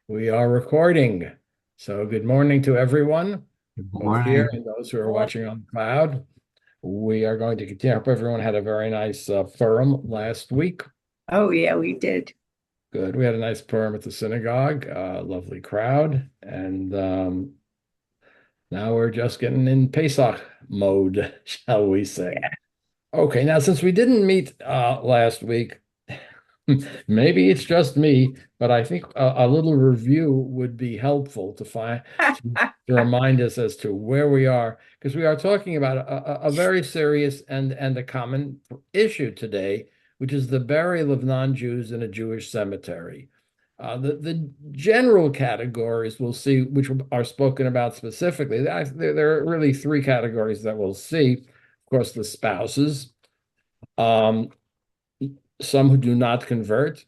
We are recording. So good morning to everyone, Good both here morning. and those who are watching on the cloud. We are going to continue. I hope everyone had a very nice Purim last week. Oh, yeah, we did. Good. We had a nice Purim at the synagogue, lovely crowd. And now we're just getting in Pesach mode, shall we say. Yeah. Okay, now since we didn't meet last week, maybe it's just me, but I think a little review would be helpful to remind us as to where we are, because we are talking about a very serious and a common issue today, which is the burial of non-Jews in a Jewish cemetery. The general categories we'll see, which are spoken about specifically. There are really three categories that we'll see. Of course, the spouses. Um, some who do not convert,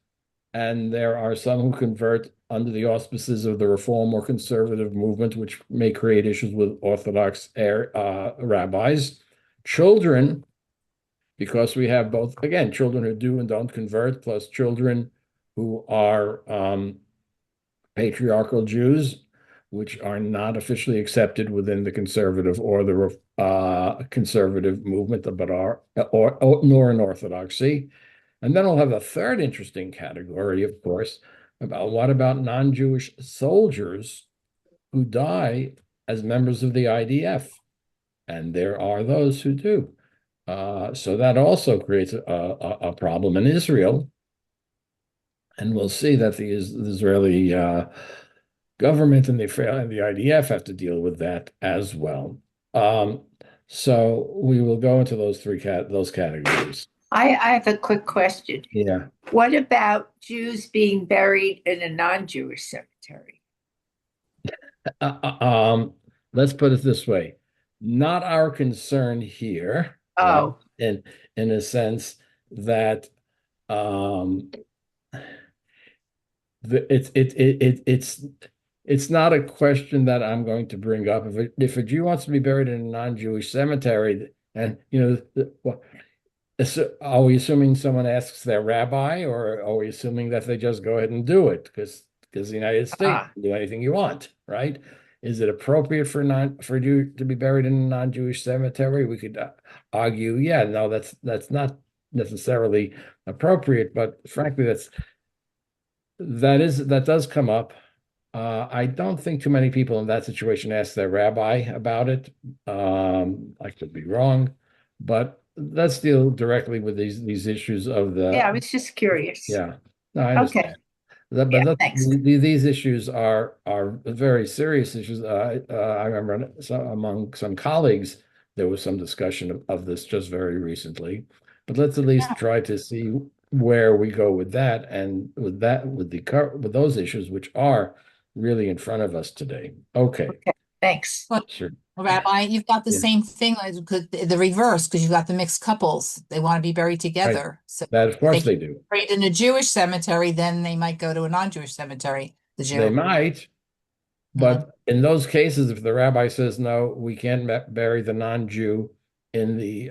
and there are some who convert under the auspices of the reform or conservative movement, which may create issues with Orthodox rabbis. Children, because we have both, again, children who do and don't convert, plus children who are patriarchal Jews, which are not officially accepted within the conservative or the conservative movement, but are or nor in Orthodoxy. And then we'll have a third interesting category, of course, about what about non-Jewish soldiers who die as members of the IDF? And there are those who do. So that also creates a problem in Israel. And we'll see that the Israeli government and the IDF have to deal with that as well. Um, so we will go into those categories. I have a quick question. Yeah. What about Jews being buried in a non-Jewish cemetery? Uh, uh, um, let's put it this way. Not our concern here, right? Oh, In a sense that um it's not a question that I'm going to bring up. If a Jew wants to be buried in a non-Jewish cemetery, and well, are we assuming someone asks their rabbi, or are we assuming that they just go ahead and do it because the United States ah, can do anything you want, right? Is it appropriate for you to be buried in a non-Jewish cemetery? We could argue, yeah, no, that's not necessarily appropriate, but frankly, that does come up. I don't think too many people in that situation ask their rabbi about it. I could be wrong, but let's deal directly with these issues of yeah, I the was just curious. yeah. No, I Okay, understand. yeah, thanks. These issues are very serious issues. I remember among some colleagues there was some discussion of this just very recently. But let's at least Yeah, try to see where we go with that and with those issues which are really in front of us today. Okay, okay, thanks. Well, sure. Rabbi, you've got the Yeah, same thing as the reverse, because you've got the mixed couples. They want to be buried right. together. So That of if they course get they do. buried in a Jewish cemetery, then they might go to a non-Jewish cemetery, the They Jew. might, Mhm. but in those cases, if the rabbi says no, we can't bury the non-Jew in the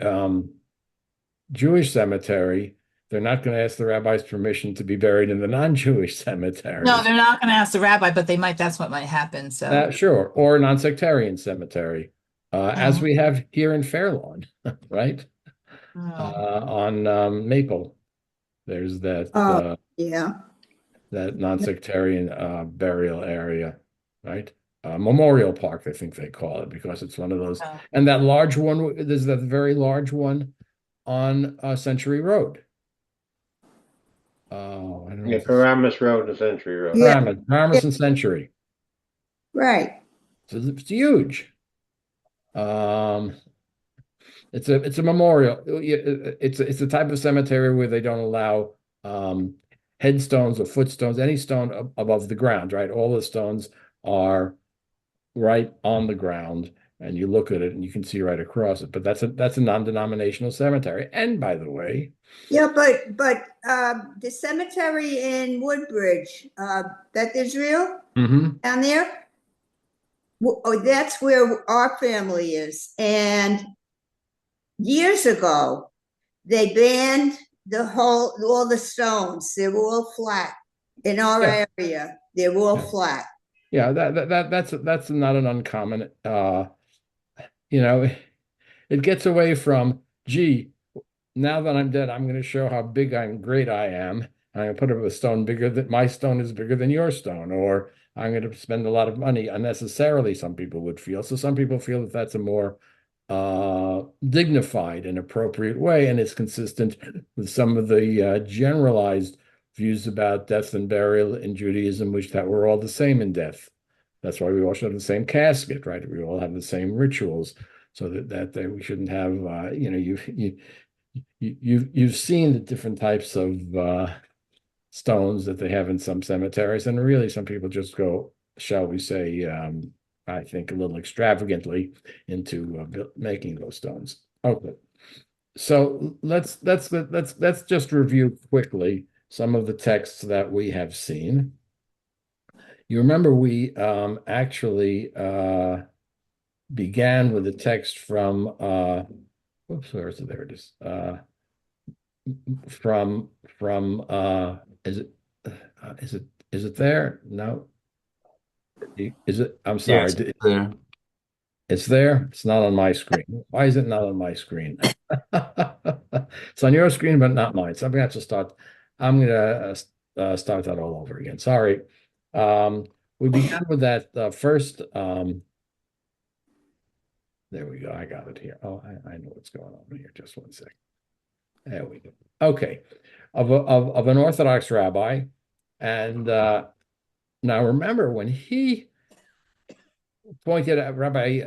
Jewish cemetery, they're not going to ask the rabbi's permission to be buried in the non-Jewish No, cemetery. they're not going to ask the rabbi, but they might. That's what might happen. So, Sure, or non-sectarian cemetery, as Mhm. we have here in Fairlawn, right? Oh. On Maple, there's Oh, yeah. that non-sectarian burial area, right? Memorial Park, I think they call it, because it's one of those. Oh. And that large one, there's that very large one on Century Road. Oh, I don't know Yeah, if it's Paramus Road to Century Road. Yeah, yeah, Paramus and Century. right. So it's huge. Um, it's a memorial. It's a type of cemetery where they don't allow headstones or footstones, any stone above the ground, right? All the stones are right on the ground, and you look at it and you can see right across it. But that's a non-denominational cemetery. And by the way, Yeah, but the cemetery in Woodbridge, that Israel mhm, down there, oh, that's where our family is. And years ago, they banned all the stones. They were all flat. In our Yeah, area, they're all yeah, flat. yeah. That's not an uncommon. You know, it gets away from, gee, now that I'm dead, I'm going to show how big and great I am. I'm going to put up a stone bigger than my stone is bigger than your stone, or I'm going to spend a lot of money unnecessarily, some people would feel. So some people feel that that's a more dignified and appropriate way, and it's consistent with some of the generalized views about death and burial in Judaism, which that we're all the same in death. That's why we all should have the same casket, right? We all have the same rituals, so that we shouldn't have, you've seen the different types of stones that they have in some cemeteries, and really some people just go, shall we say, I think a little extravagantly into making those stones. Okay, so let's just review quickly some of the texts that we have seen. You remember we actually began with a text from whoops, where is it? There it is. From is it is it there? No. Is it? I'm Yeah, sorry. it's clear. It's there. It's not on my screen. Why is it not on my screen? It's on your screen, but not mine. So I'm gonna have to start. I'm gonna start that all over again. Sorry. We began with that first. There we go. I got it here. Oh, I know what's going on here. Just one second. There we go. Okay, of an Orthodox rabbi, and now remember when he pointed at Rabbi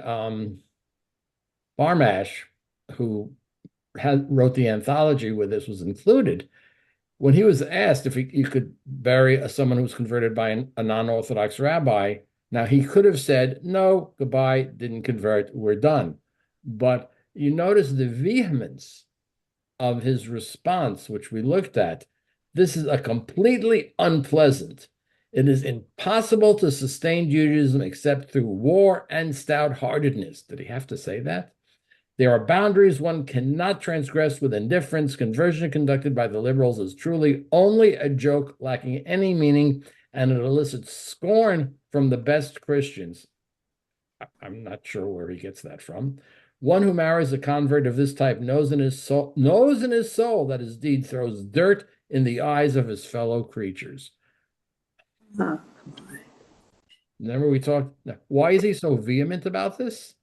Barmash, who wrote the anthology where this was included, when he was asked if he could bury someone who was converted by a non-Orthodox rabbi, now he could have said, no, goodbye, didn't convert, we're done. But you notice the vehemence of his response, which we looked at. This is a completely unpleasant. It is impossible to sustain Judaism except through war and stout-heartedness. Did he have to say that? There are boundaries one cannot transgress with indifference. Conversion conducted by the liberals is truly only a joke lacking any meaning, and it elicits scorn from the best Christians. I'm not sure where he gets that from. One who marries a convert of this type knows in his soul that his deed throws dirt in the eyes of his fellow creatures. Huh. Remember we talked, why is he so vehement about this?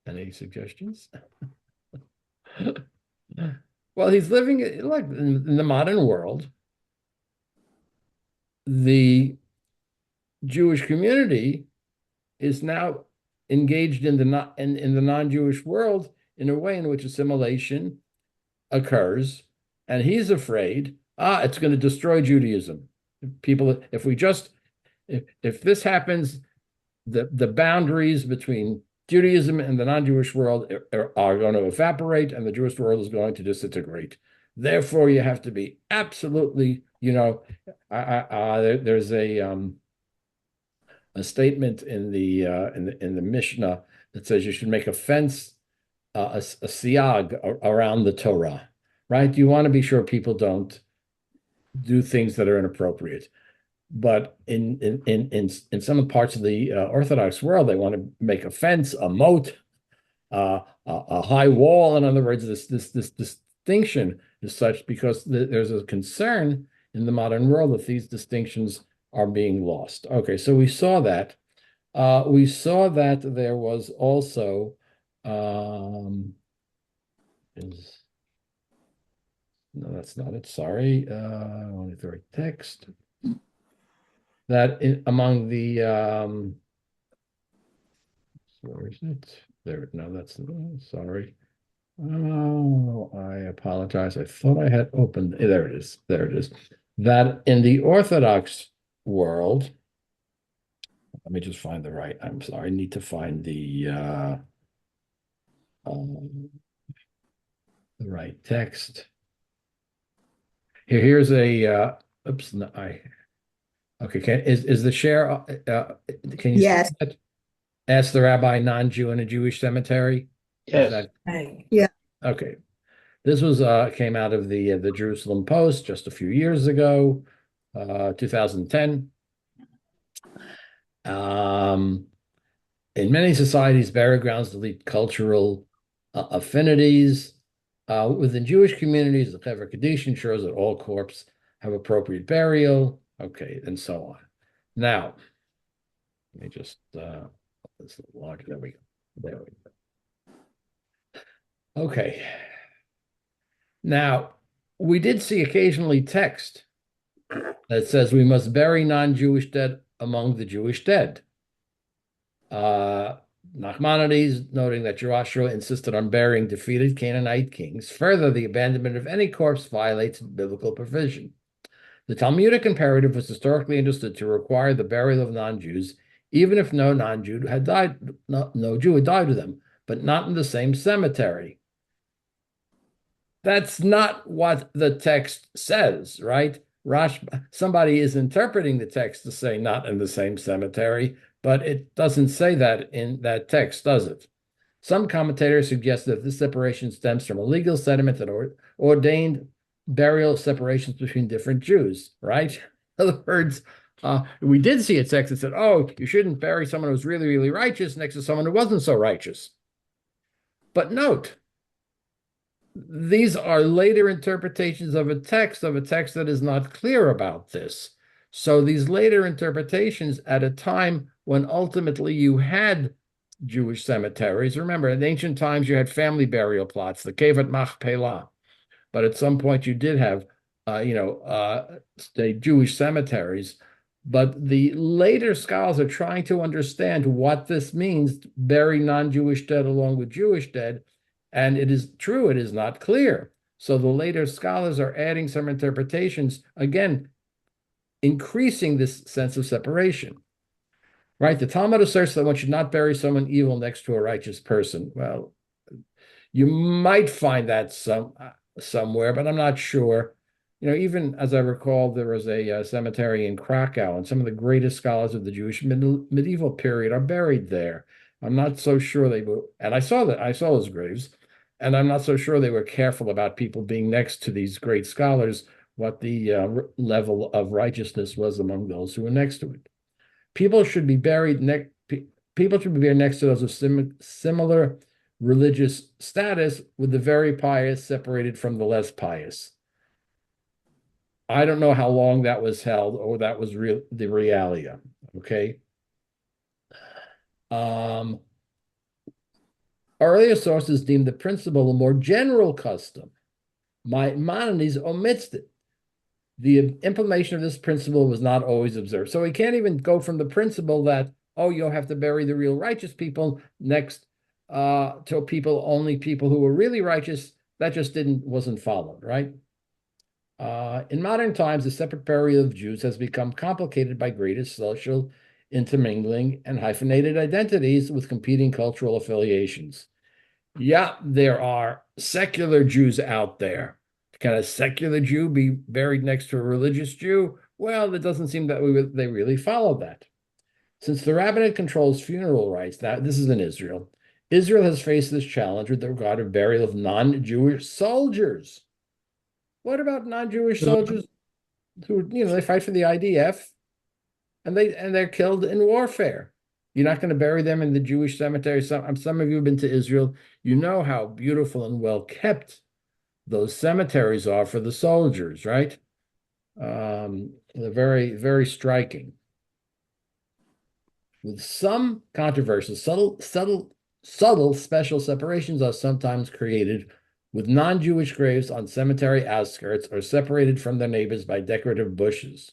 Any suggestions? Well, he's living like in the modern world. The Jewish community is now engaged in the non-Jewish world in a way in which assimilation occurs, and he's afraid, it's going to destroy Judaism. People, if this happens, the boundaries between Judaism and the non-Jewish world are going to evaporate, and the Jewish world is going to disintegrate. Therefore, you have to be absolutely, there's a statement in the Mishnah that says you should make a fence, a siag around the Torah, right? You want to be sure people don't do things that are inappropriate. But in some parts of the Orthodox world, they want to make a fence, a moat, a high wall. In other words, this distinction is such because there's a concern in the modern world that these distinctions are being lost. Okay, so we saw that. We saw that there was also no, that's not it. Sorry, only the right text. That among the where is it? There, no, that's sorry. Oh, I apologize. I thought I had opened. There it is. There it is. That in the Orthodox world, let me just find the right. I'm sorry. I need to find the right text. Here's a oops. No, okay. Is the share? Can you see Yes. that? Ask the rabbi, non-Jew in a Jewish cemetery. Is Yes. that Right. Yeah. okay? This was came out of the Jerusalem Post just a few years ago, 2010. In many societies, burial grounds delete cultural affinities. Within Jewish communities, the Chevra Kaddish ensures that all corpses have appropriate burial. Okay, and so on. Now, let me just this large. There we go. There we go. Okay. Now, we did see occasionally text that says we must bury non-Jewish dead among the Jewish dead. Nachmanides noting that Joshua insisted on burying defeated Canaanite kings. Further, the abandonment of any corpse violates biblical provision. The Talmudic imperative was historically understood to require the burial of non-Jews, even if no non-Jew had died, no Jew had died with them, but not in the same cemetery. That's not what the text says, right? Somebody is interpreting the text to say not in the same cemetery, but it doesn't say that in that text, does it? Some commentators suggest that this separation stems from a legal sentiment that ordained burial separations between different Jews, right? In other words, we did see a text that said, oh, you shouldn't bury someone who's really, really righteous next to someone who wasn't so righteous. But note, these are later interpretations of a text that is not clear about this. So these later interpretations at a time when ultimately you had Jewish cemeteries. Remember, in ancient times, you had family burial plots, the Kevat Machpelah. But at some point, you did have, Jewish cemeteries. But the later scholars are trying to understand what this means, bury non-Jewish dead along with Jewish dead. And it is true, it is not clear. So the later scholars are adding some interpretations, again, increasing this sense of separation. Right? The Talmud asserts that one should not bury someone evil next to a righteous person. Well, you might find that somewhere, but I'm not sure. Even as I recall, there was a cemetery in Krakow, and some of the greatest scholars of the Jewish medieval period are buried there. I'm not so sure they were, and I saw those graves, and I'm not so sure they were careful about people being next to these great scholars, what the level of righteousness was among those who were next to it. People should be buried next to those of similar religious status, with the very pious separated from the less pious. I don't know how long that was held, or that was the realia. Okay. Earlier sources deemed the principle a more general custom. Maimonides omits it. The implementation of this principle was not always observed. So we can't even go from the principle that, oh, you'll have to bury the real righteous people next to only people who were really righteous. That just wasn't followed, right? In modern times, the separate burial of Jews has become complicated by greater social intermingling and hyphenated identities with competing cultural affiliations. Yeah, there are secular Jews out there. Can a secular Jew be buried next to a religious Jew? Well, it doesn't seem that they really follow that. Since the rabbinate controls funeral rites, now this is in Israel, Israel has faced this challenge with regard to burial of non-Jewish soldiers. What about non-Jewish soldiers who, they fight for the IDF and they're killed in warfare? You're not going to bury them in the Jewish cemetery. Some of you have been to Israel. You know how beautiful and well kept those cemeteries are for the soldiers, right? They're very, very striking. With some controversies, subtle special separations are sometimes created, with non-Jewish graves on cemetery outskirts or separated from their neighbors by decorative bushes.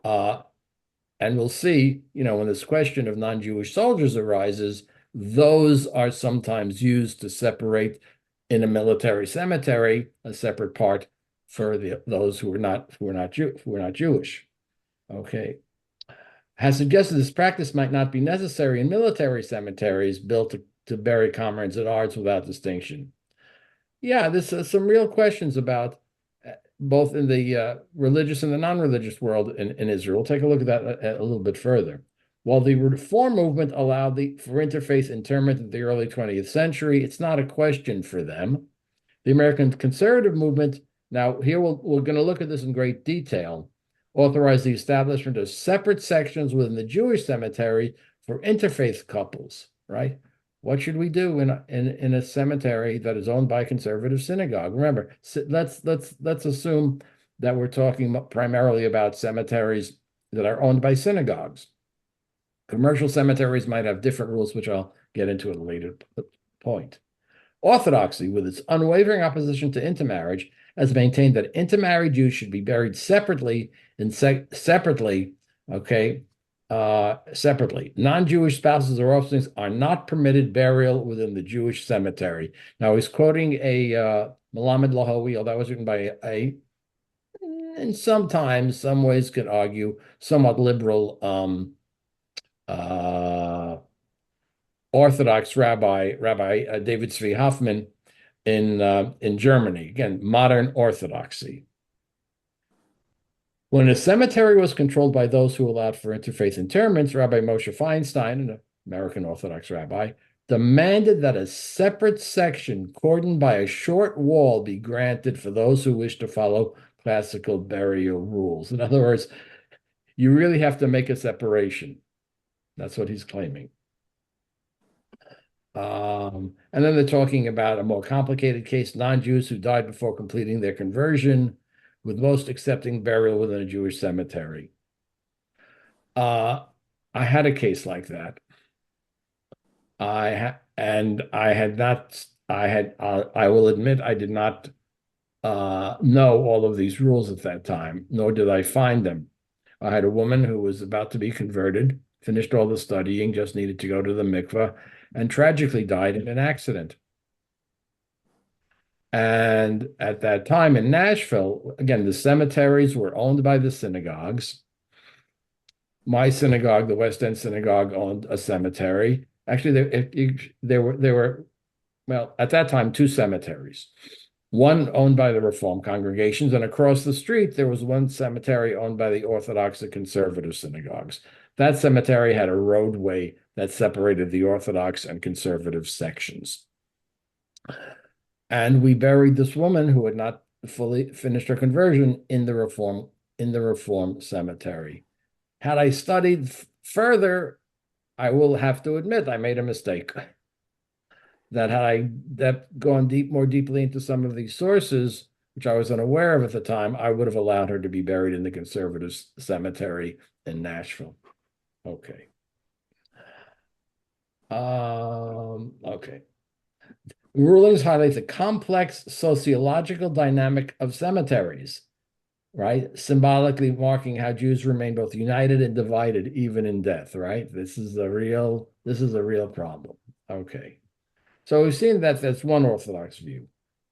And we'll see, when this question of non-Jewish soldiers arises, those are sometimes used to separate in a military cemetery, a separate part for those who are not Jewish. Okay. Has suggested this practice might not be necessary in military cemeteries built to bury comrades at arms without distinction. Yeah, there's some real questions about both in the religious and the non-religious world in Israel. We'll take a look at that a little bit further. While the Reform movement allowed for interfaith interment in the early 20th century, it's not a question for them. The American conservative movement, now here we're going to look at this in great detail, authorized the establishment of separate sections within the Jewish cemetery for interfaith couples, right? What should we do in a cemetery that is owned by a conservative synagogue? Remember, let's assume that we're talking primarily about cemeteries that are owned by synagogues. Commercial cemeteries might have different rules, which I'll get into at a later point. Orthodoxy, with its unwavering opposition to intermarriage, has maintained that intermarried Jews should be buried separately. Separately. Non-Jewish spouses or offspring are not permitted burial within the Jewish cemetery. Now he's quoting a Melamed Lahowiel that was written by and sometimes, some ways could argue, somewhat liberal Orthodox Rabbi David Zvi Hoffman in Germany. Again, modern Orthodoxy. When a cemetery was controlled by those who allowed for interfaith interments, Rabbi Moshe Feinstein, an American Orthodox rabbi, demanded that a separate section cordoned by a short wall be granted for those who wish to follow classical burial rules. In other words, you really have to make a separation. That's what he's claiming. And then they're talking about a more complicated case, non-Jews who died before completing their conversion, with most accepting burial within a Jewish cemetery. I had a case like that. I will admit I did not know all of these rules at that time, nor did I find them. I had a woman who was about to be converted, finished all the studying, just needed to go to the mikveh, and tragically died in an accident. And at that time in Nashville, again, the cemeteries were owned by the synagogues. My synagogue, the West End Synagogue, owned a cemetery. Actually, there were, well, at that time, two cemeteries. One owned by the Reform congregations, and across the street, there was one cemetery owned by the Orthodox and conservative synagogues. That cemetery had a roadway that separated the Orthodox and conservative sections. And we buried this woman who had not fully finished her conversion in the Reform cemetery. Had I studied further, I will have to admit I made a mistake. That had I gone more deeply into some of these sources, which I was unaware of at the time, I would have allowed her to be buried in the conservative cemetery in Nashville. Okay. Okay. Rulings highlight the complex sociological dynamic of cemeteries, right? Symbolically marking how Jews remain both united and divided even in death, right? This is a real problem. Okay. So we've seen that that's one Orthodox view.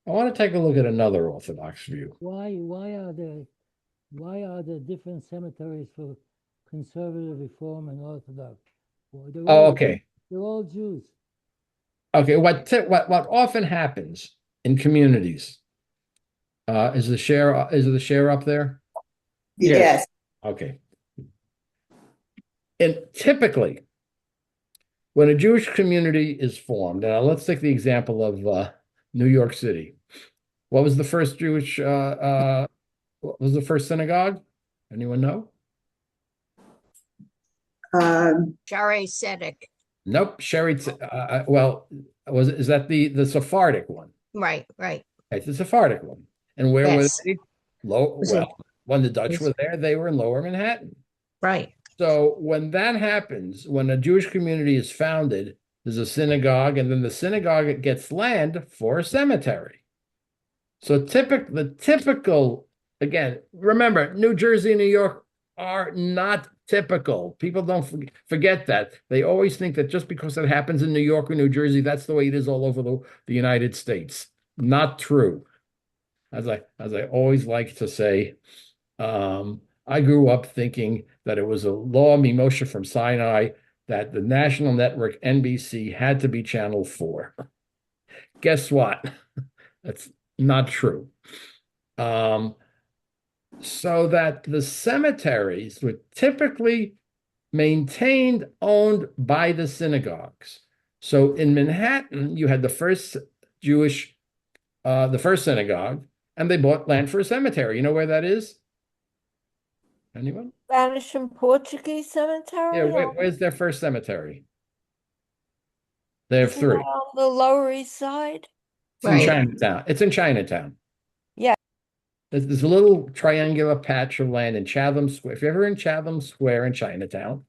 I want to take a look at another Orthodox view. Why are there different cemeteries for conservative, Reform, and Orthodox? Well, Okay. They're all Jews. Okay, what often happens in communities, is the share up there? Yes. Okay. And typically, when a Jewish community is formed, now let's take the example of New York City. What was the first what was the first synagogue? Anyone know? Shari Sedek. Nope. Well, is that the Sephardic one? Right. It's the Sephardic one. And where Yes. was they? When the Dutch were there, they were in Lower Manhattan. Right. So when that happens, when a Jewish community is founded, there's a synagogue, and then the synagogue gets land for a cemetery. So the typical, again, remember, New Jersey and New York are not typical. People don't forget that. They always think that just because it happens in New York or New Jersey, that's the way it is all over the United States. Not true. As I always like to say, I grew up thinking that it was a law Mimoshe from Sinai that the national network NBC had to be Channel 4. Guess what? That's not true. So that the cemeteries were typically maintained, owned by the synagogues. So in Manhattan, you had the first Jewish the first synagogue, and they bought land for a cemetery. You know where that is? Anyone? Spanish and Portuguese Yeah, cemetery? where's their first cemetery? They have Isn't that three. on the Lower East Side? It's in Right. Chinatown. It's in Chinatown. Yeah. There's a little triangular patch of land in Chatham Square. If you're ever in Chatham Square in Chinatown,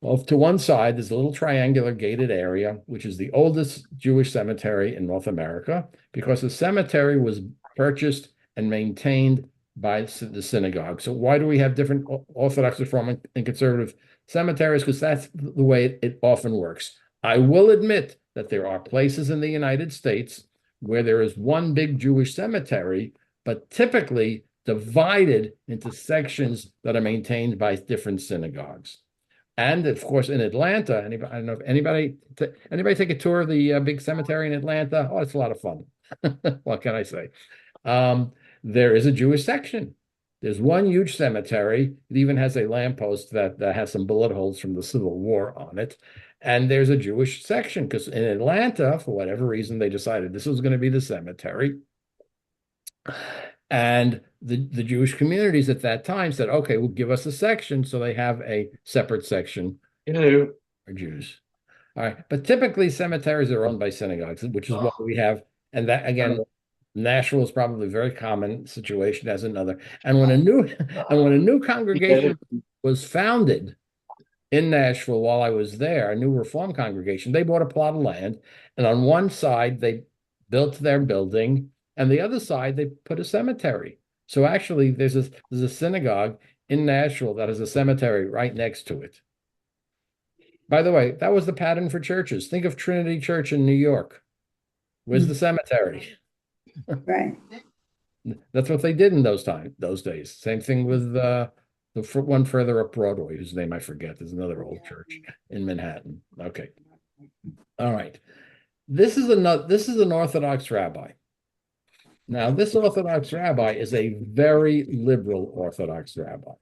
well, to one side, there's a little triangular gated area, which is the oldest Jewish cemetery in North America, because the cemetery was purchased and maintained by the synagogue. So why do we have different Orthodox, Reform, and conservative cemeteries? Because that's the way it often works. I will admit that there are places in the United States where there is one big Jewish cemetery, but typically divided into sections that are maintained by different synagogues. And of course, in Atlanta, I don't know if anybody take a tour of the big cemetery in Atlanta. Oh, it's a lot of fun. What can I say? There is a Jewish section. There's one huge cemetery. It even has a lamppost that has some bullet holes from the Civil War on it. And there's a Jewish section because in Atlanta, for whatever reason, they decided this was going to be the cemetery. And the Jewish communities at that time said, okay, well, give us a section. So they have a separate section for Jews. All right. But typically cemeteries are owned by synagogues, which is what we have. And that again, Nashville is probably a very common situation as another. And when a new congregation was founded in Nashville while I was there, a new Reform congregation, they bought a plot of land. And on one side, they built their building. And the other side, they put a cemetery. So actually, there's a synagogue in Nashville that has a cemetery right next to it. By the way, that was the pattern for churches. Think of Trinity Church in New York. Where's the cemetery? Right. That's what they did in those days. Same thing with the one further up Broadway, whose name I forget. There's another old church in Manhattan. Okay. All right. This is an Orthodox rabbi. Now, this Orthodox rabbi is a very liberal Orthodox rabbi.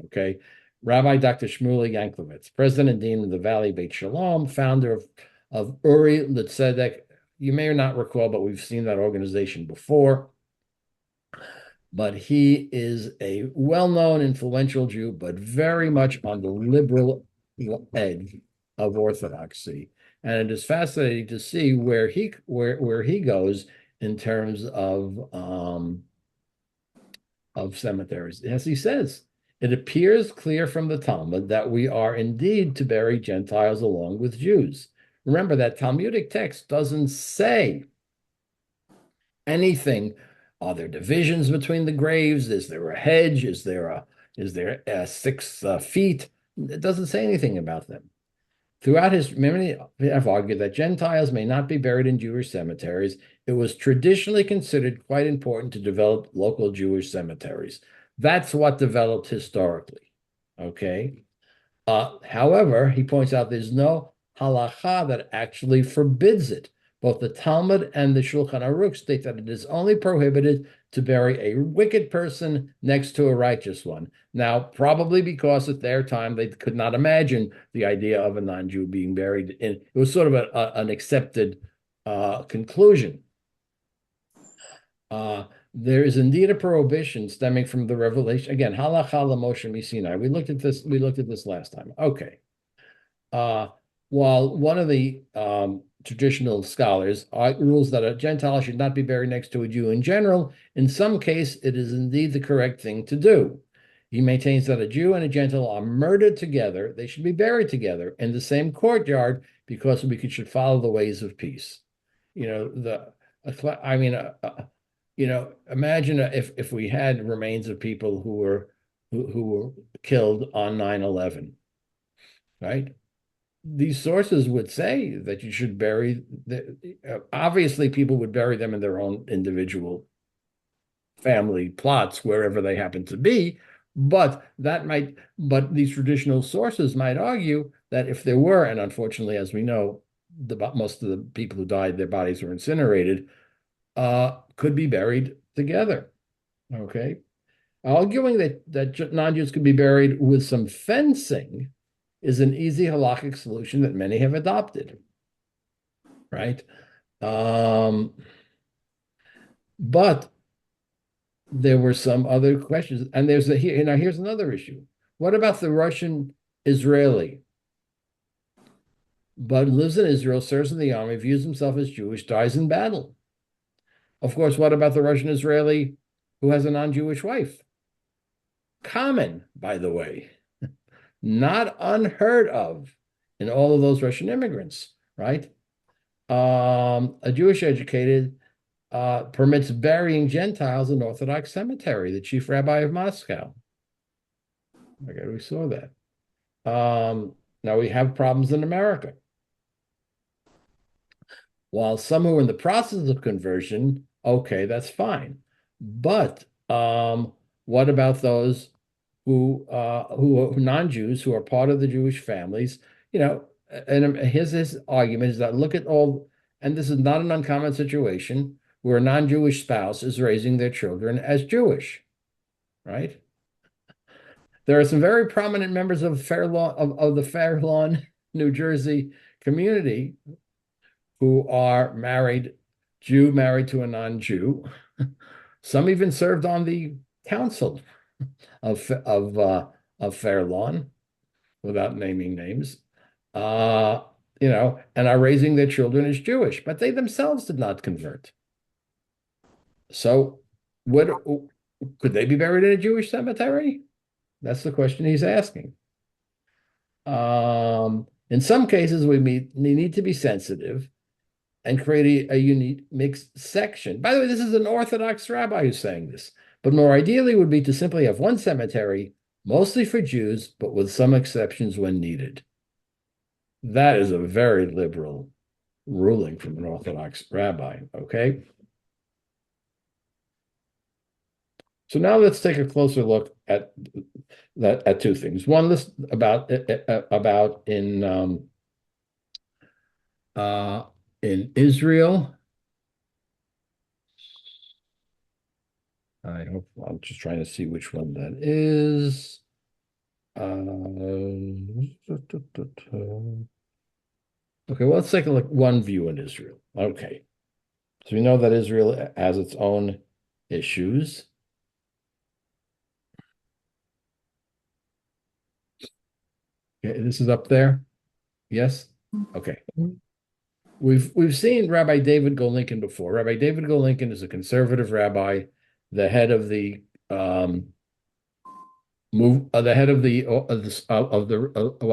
Okay. Rabbi Dr. Shmuley Yanklowitz, president and dean of the Valley Beit Shalom, founder of Uri L'Tzedek. You may or not recall, but we've seen that organization before. But he is a well-known, influential Jew, but very much on the liberal edge of Orthodoxy. And it is fascinating to see where he goes in terms of cemeteries. As he says, it appears clear from the Talmud that we are indeed to bury Gentiles along with Jews. Remember that Talmudic text doesn't say anything. Are there divisions between the graves? Is there a hedge? Is there 6 feet? It doesn't say anything about them. Throughout history, many have argued that Gentiles may not be buried in Jewish cemeteries. It was traditionally considered quite important to develop local Jewish cemeteries. That's what developed historically. Okay. However, he points out there's no halacha that actually forbids it. Both the Talmud and the Shulchan Aruch state that it is only prohibited to bury a wicked person next to a righteous one. Now, probably because at their time they could not imagine the idea of a non-Jew being buried in. It was sort of an accepted conclusion. There is indeed a prohibition stemming from the revelation. Again, halacha l'Moshe Sinai. We looked at this last time. Okay. While one of the traditional scholars rules that a Gentile should not be buried next to a Jew in general, in some case, it is indeed the correct thing to do. He maintains that a Jew and a Gentile are murdered together. They should be buried together in the same courtyard because we should follow the ways of peace. Imagine if we had remains of people who were killed on 9/11, right? These sources would say that you should bury obviously people would bury them in their own individual family plots wherever they happen to be, but these traditional sources might argue that if there were, and unfortunately, as we know, most of the people who died, their bodies were incinerated, could be buried together. Okay, arguing that non-Jews could be buried with some fencing is an easy halakhic solution that many have adopted, right? But there were some other questions, and here's another issue. What about the Russian Israeli? But lives in Israel, serves in the army, views himself as Jewish, dies in battle. Of course, what about the Russian Israeli who has a non-Jewish wife? Common, by the way, not unheard of in all of those Russian immigrants, right? A Jewish educated permits burying Gentiles in Orthodox cemetery, the chief rabbi of Moscow. Okay, we saw that. Now we have problems in America. While some who are in the process of conversion, okay, that's fine. But what about those who are non-Jews who are part of the Jewish families? And his argument is that look at all, and this is not an uncommon situation where a non-Jewish spouse is raising their children as Jewish, right? There are some very prominent members of the Fair Lawn, New Jersey community who are Jew married to a non-Jew. Some even served on the council of Fair Lawn, without naming names, and are raising their children as Jewish, but they themselves did not convert. So, could they be buried in a Jewish cemetery? That's the question he's asking. In some cases, we need to be sensitive and create a unique mixed section. By the way, this is an Orthodox rabbi who's saying this, but more ideally would be to simply have one cemetery, mostly for Jews, but with some exceptions when needed. That is a very liberal ruling from an Orthodox rabbi, okay? So now let's take a closer look at two things. One, list about in Israel. I'm just trying to see which one that is. Okay, well, let's take a look. One view in Israel. Okay, so we know that Israel has its own issues. Okay, this is up there. Yes. Okay. We've seen Rabbi David Golinkin before. Rabbi David Golinkin is a conservative rabbi, the head of the well,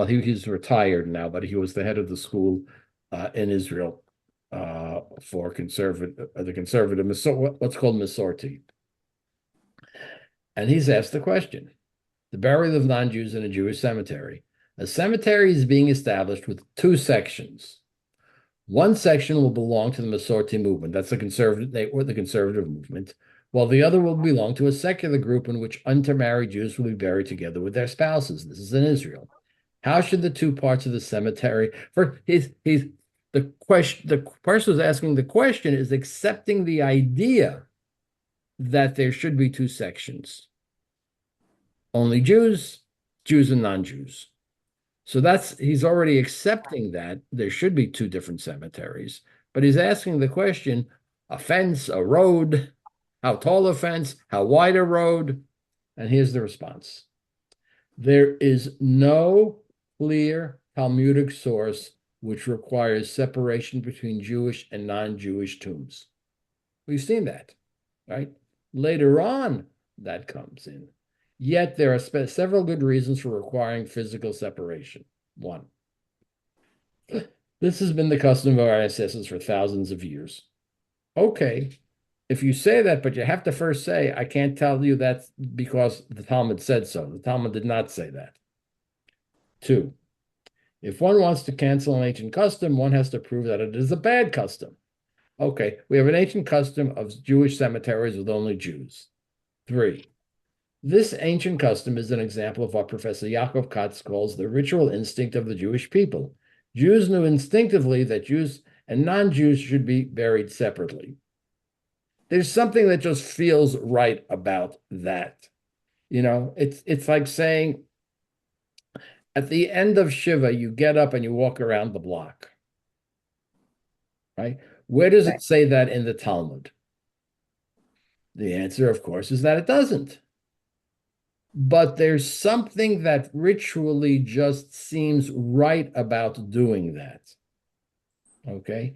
he's retired now, but he was the head of the school in Israel for the conservative what's called Masorti. And he's asked the question: the burial of non-Jews in a Jewish cemetery. A cemetery is being established with two sections. One section will belong to the Masorti movement, that's the conservative movement, while the other will belong to a secular group in which intermarried Jews will be buried together with their spouses. This is in Israel. How should the two parts of the cemetery? The person who's asking the question is accepting the idea that there should be two sections. Only Jews and non-Jews. So he's already accepting that there should be two different cemeteries, but he's asking the question, a fence, a road, how tall a fence, how wide a road? And here's the response. There is no clear Talmudic source which requires separation between Jewish and non-Jewish tombs. We've seen that, right? Later on, that comes in. Yet there are several good reasons for requiring physical separation. One, this has been the custom of our ancestors for thousands of years. Okay, if you say that, but you have to first say, I can't tell you that's because the Talmud said so. The Talmud did not say that. Two, if one wants to cancel an ancient custom, one has to prove that it is a bad custom. Okay, we have an ancient custom of Jewish cemeteries with only Jews. Three, this ancient custom is an example of what Professor Yaakov Katz calls the ritual instinct of the Jewish people. Jews knew instinctively that Jews and non-Jews should be buried separately. There's something that just feels right about that. It's like saying at the end of Shiva, you get up and you walk around the block. Right? Where does it say that in the Talmud? The answer, of course, is that it doesn't. But there's something that ritually just seems right about doing that. Okay?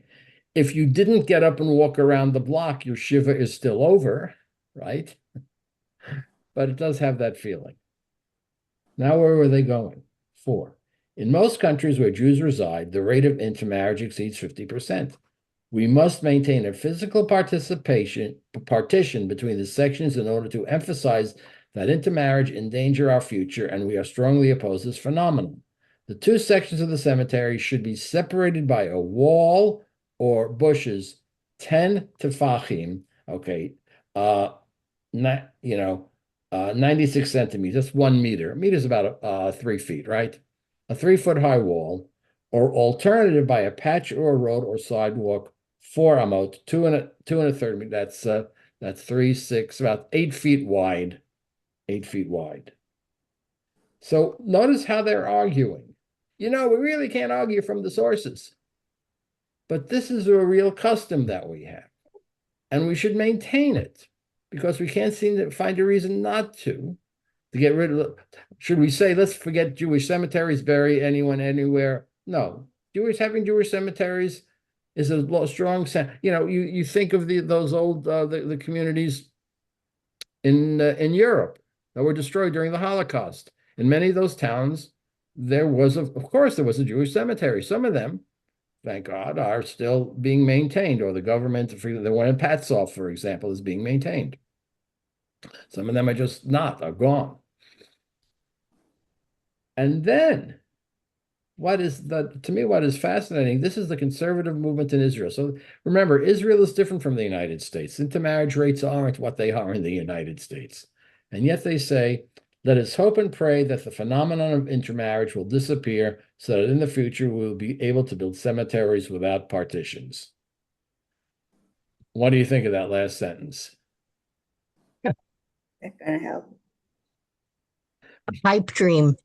If you didn't get up and walk around the block, your Shiva is still over, right? But it does have that feeling. Now, where were they going? 4. In most countries where Jews reside, the rate of intermarriage exceeds 50%. We must maintain a physical partition between the sections in order to emphasize that intermarriage endanger our future, and we are strongly opposed to this phenomenon. The two sections of the cemetery should be separated by a wall or bushes 10 tefachim, okay, 96 centimeters, that's 1 meter. A meter is about 3 feet, right? A 3-foot high wall, or alternative by a patch or a road or sidewalk, 4 amot, 2 1/3 meter. That's 3, 6, about 8 feet wide. 8 feet wide. So notice how they're arguing. We really can't argue from the sources. But this is a real custom that we have. And we should maintain it because we can't seem to find a reason not to get rid of it. Should we say, let's forget Jewish cemeteries, bury anyone, anywhere? No. Having Jewish cemeteries is a strong sense. You think of those old the communities in Europe that were destroyed during the Holocaust. In many of those towns, there was a Jewish cemetery. Some of them, thank God, are still being maintained, or the government, the one in Patzoff, for example, is being maintained. Some of them are just are gone. And then, to me, what is fascinating, this is the conservative movement in Israel. So remember, Israel is different from the United States. Intermarriage rates aren't what they are in the United States. And yet they say, let us hope and pray that the phenomenon of intermarriage will disappear so that in the future we will be able to build cemeteries without partitions. What do you think of that last sentence? That's gonna help. Pipe dream.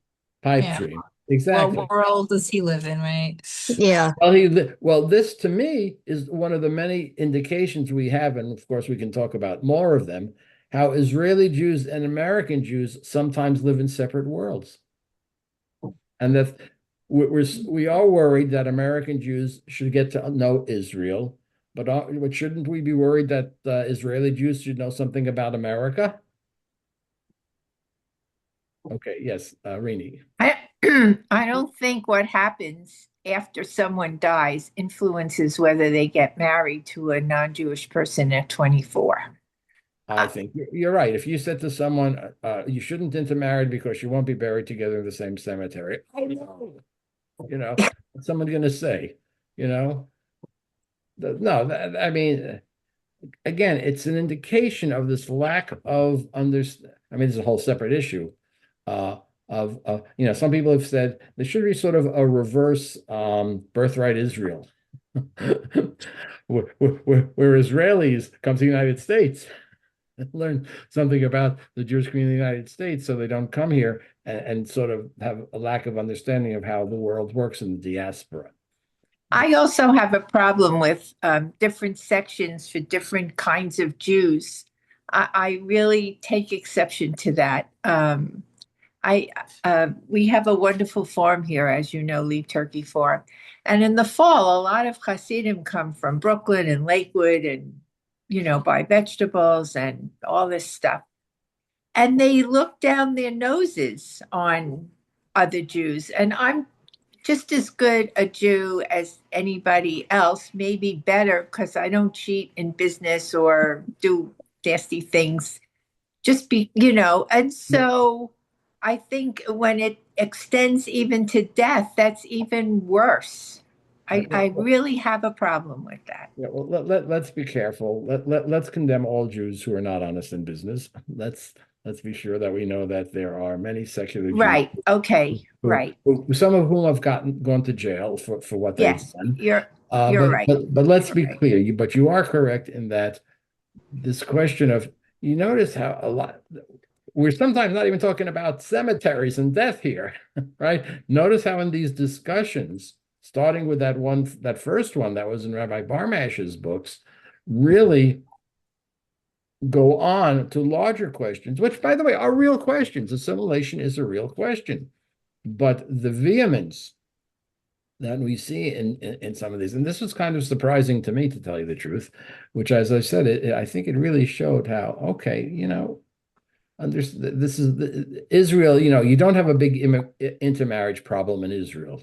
Pipe Yeah. dream. Exactly. What world does he live in, right? Yeah. Well, this to me is one of the many indications we have, and of course we can talk about more of them, how Israeli Jews and American Jews sometimes live in separate worlds. And that we are worried that American Jews should get to know Israel, but shouldn't we be worried that Israeli Jews should know something about America? Okay, yes, Rini. I don't think what happens after someone dies influences whether they get married to a non-Jewish person at 24. I think you're right. If you said to someone, you shouldn't intermarry because you won't be buried together in the same cemetery. Oh, no. What's someone going to say? No, I mean, again, it's an indication of this lack of understanding. I mean, it's a whole separate issue. Some people have said there should be sort of a reverse birthright Israel, where Israelis come to the United States and learn something about the Jewish community in the United States, so they don't come here and sort of have a lack of understanding of how the world works in the diaspora. I also have a problem with different sections for different kinds of Jews. I really take exception to that. We have a wonderful farm here, as you know, Leave Turkey Farm. And in the fall, a lot of Hasidim come from Brooklyn and Lakewood and, buy vegetables and all this stuff. And they look down their noses on other Jews. And I'm just as good a Jew as anybody else, maybe better, because I don't cheat in business or do nasty things. And so I think when it extends even to death, that's even worse. I really have a problem with that. Yeah, well, let's be careful. Let's condemn all Jews who are not honest in business. Let's be sure that we know that there are many secular Jews. Right. Okay. Right. Some of whom have gone to jail for what they've done. You're right. But let's be clear. You are correct in that this question of, you notice how we're sometimes not even talking about cemeteries and death here, right? Notice how in these discussions, starting with that first one that was in Rabbi Barmash's books, really go on to larger questions, which, by the way, are real questions. Assimilation is a real question. But the vehemence that we see in some of these, and this was kind of surprising to me, to tell you the truth, which, as I said, I think it really showed how, okay, this is Israel, you don't have a big intermarriage problem in Israel.